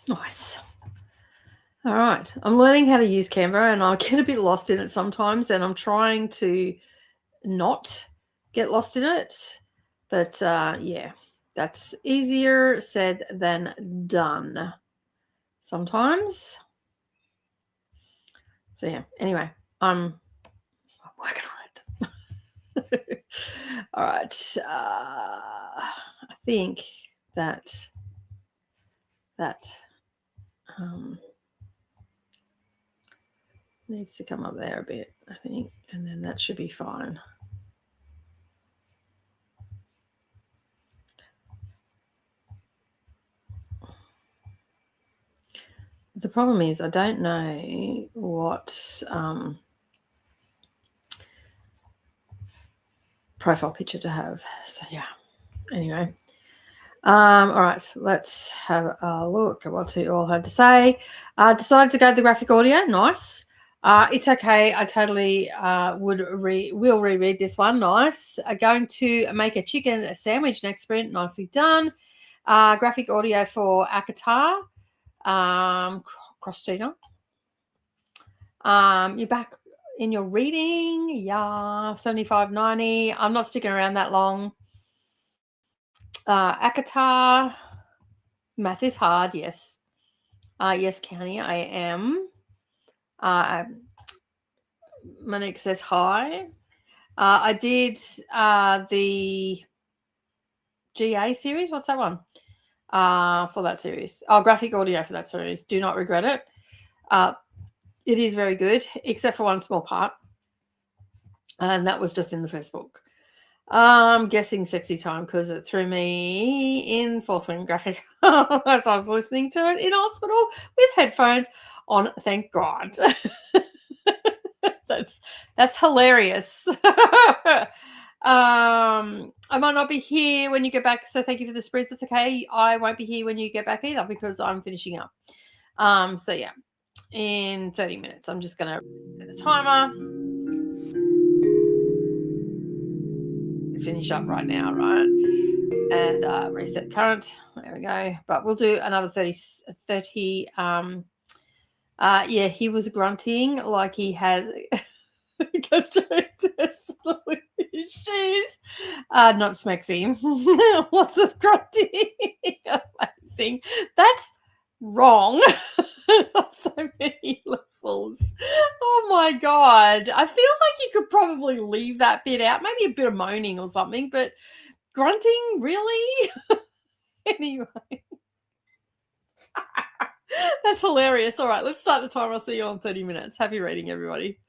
Nice. All right. I'm learning how to use Canva, and I get a bit lost in it sometimes, and I'm trying to not get lost in it. But yeah, that's easier said than done sometimes. So yeah, anyway, I'm working on it. All right. I think that needs to come up there a bit, I think, and then that should be fine. The problem is I don't know what profile picture to have. So yeah, anyway. All right, let's have a look at what you all had to say. Decided to go to the graphic audio. Nice. It's okay. I totally will reread this one. Nice. Going to make a chicken sandwich next sprint. Nicely done. Graphic audio for Akatar. Christina. You're back in your reading. Yeah, 75.90. I'm not sticking around that long. Akatar. Math is hard. Yes. Yes, County, I am. Monique says hi. I did the GA series. What's that one? For that series. Oh, graphic audio for that series. Do not regret it. It is very good, except for one small part. And that was just in the first book. I'm guessing Sexy Time because it threw me in fourth wing graphic as I was listening to it in hospital with headphones on. Thank God. That's hilarious. I might not be here when you get back, so thank you for the spreads. It's okay. I won't be here when you get back either because I'm finishing up. So yeah, in 30 minutes, I'm just going to set the timer. Finish up right now, right? And reset current. There we go. But we'll do another 30. Yeah, he was grunting like he had Gastrointestinal issues. Not smexy. Lots of grunting. Amazing. That's wrong on so many levels. Oh my God. I feel like you could probably leave that bit out, maybe a bit of moaning or something, but grunting, really? Anyway. That's hilarious. All right, let's start the timer. I'll see you on 30 minutes. Happy reading, everybody.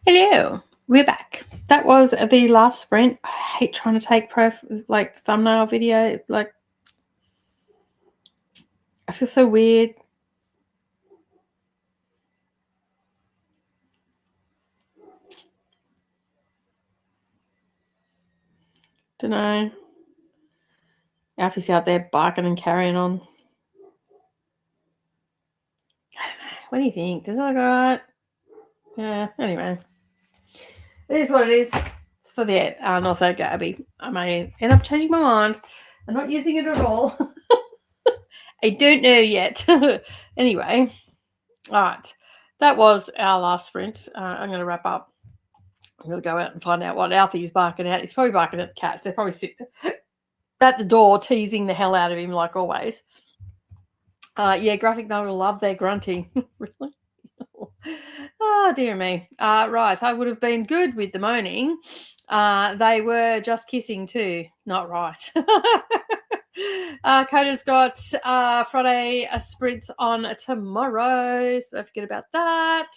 Hello, we're back. That was the last sprint. I hate trying to take thumbnail video. Like, I feel so weird. Don't know. Alfie's out there barking and carrying on. I don't know. What do you think? Does it look alright? Yeah, anyway. It is what it is. It's for the North Edgar Abbey. I may end up changing my mind. I'm not using it at all. I don't know yet. Anyway. Alright. That was our last sprint. I'm going to wrap up. I'm going to go out and find out what Alfie's barking at. He's probably barking at the cats. They're probably sitting at the door teasing the hell out of him like always. Yeah, graphic novel love their grunting. Really? Oh, dear me. Right, I would have been good with the moaning. They were just kissing too. Not right. Coda's got Friday sprints on tomorrow, so don't forget about that.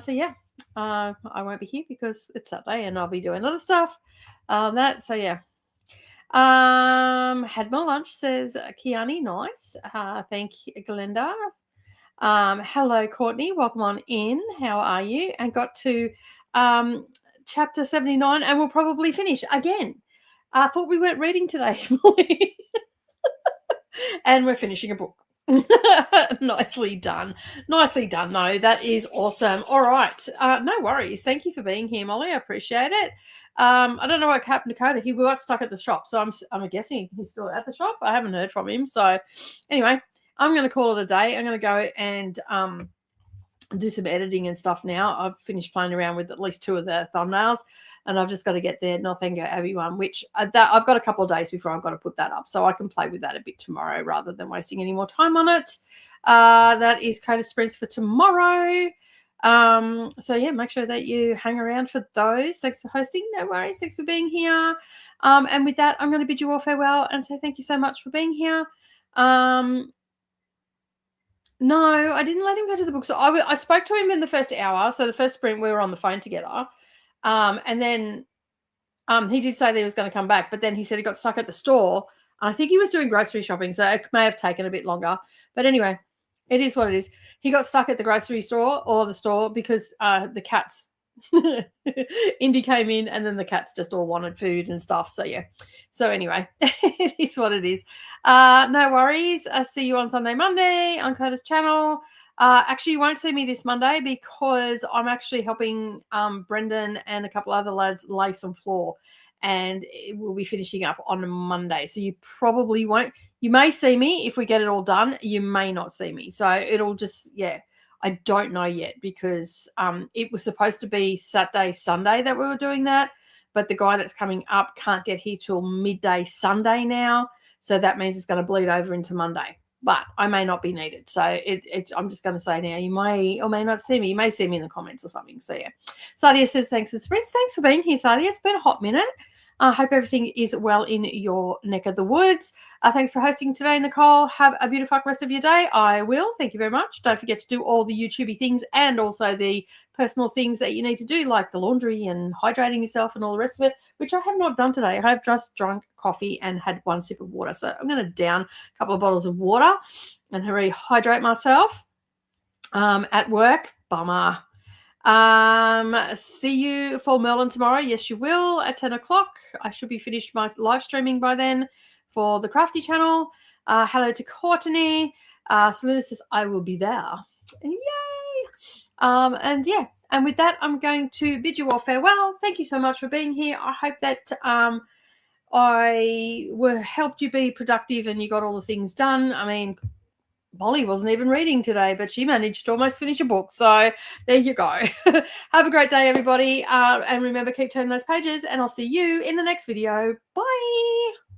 So yeah, I won't be here because it's Saturday and I'll be doing other stuff. So yeah. Had more lunch, says Kiani. Nice. Thank you, Glenda. Hello, Courtney. Welcome on in. How are you? And got to chapter 79 and we'll probably finish again. I thought we weren't reading today, Molly. And we're finishing a book. Nicely done. Nicely done, though. That is awesome. All right. No worries. Thank you for being here, Molly. I appreciate it. I don't know what happened to Coda. He got stuck at the shop, so I'm guessing he's still at the shop. I haven't heard from him. So anyway, I'm going to call it a day. I'm going to go and do some editing and stuff now. I've finished playing around with at least 2 of the thumbnails, and I've just got to get the Northanger Abbey one, which I've got a couple of days before I've got to put that up, so I can play with that a bit tomorrow rather than wasting any more time on it. That is Coda Sprints for tomorrow. So yeah, make sure that you hang around for those. Thanks for hosting. No worries. Thanks for being here. And with that, I'm going to bid you all farewell and say thank you so much for being here. No, I didn't let him go to the book. So I spoke to him in the first hour. So the first sprint, we were on the phone together. And then he did say that he was going to come back, but then he said he got stuck at the store. I think he was doing grocery shopping, so it may have taken a bit longer. But anyway, it is what it is. He got stuck at the grocery store or the store because the cats, Indy came in and then the cats just all wanted food and stuff. So yeah. So anyway, it is what it is. No worries. I'll see you on Sunday, Monday on Coda's channel. Actually, you won't see me this Monday because I'm actually helping Brendan and a couple other lads lay some floor, and we'll be finishing up on Monday. So you probably won't. You may see me if we get it all done. You may not see me. So it'll just, yeah. I don't know yet because it was supposed to be Saturday, Sunday that we were doing that. But the guy that's coming up can't get here till midday Sunday now. So that means it's going to bleed over into Monday. But I may not be needed. So I'm just going to say now, you may or may not see me. You may see me in the comments or something. So yeah. Sadia says, thanks for sprints. Thanks for being here, Sadia. It's been a hot minute. I hope everything is well in your neck of the woods. Thanks for hosting today, Nicole. Have a beautiful rest of your day. I will. Thank you very much. Don't forget to do all the YouTubey things and also the personal things that you need to do, like the laundry and hydrating yourself and all the rest of it, which I have not done today. I have just drunk coffee and had 1 sip of water. So I'm going to down a couple of bottles of water and rehydrate myself at work. Bummer. See you for Merlin tomorrow. Yes, you will at 10 o'clock. I should be finished my live streaming by then for the Crafty channel. Hello to Courtney. Selena says, I will be there. Yay. And yeah, and with that, I'm going to bid you all farewell. Thank you so much for being here. I hope that I helped you be productive and you got all the things done. I mean, Molly wasn't even reading today, but she managed to almost finish a book. So there you go. Have a great day, everybody. And remember, keep turning those pages, and I'll see you in the next video. Bye.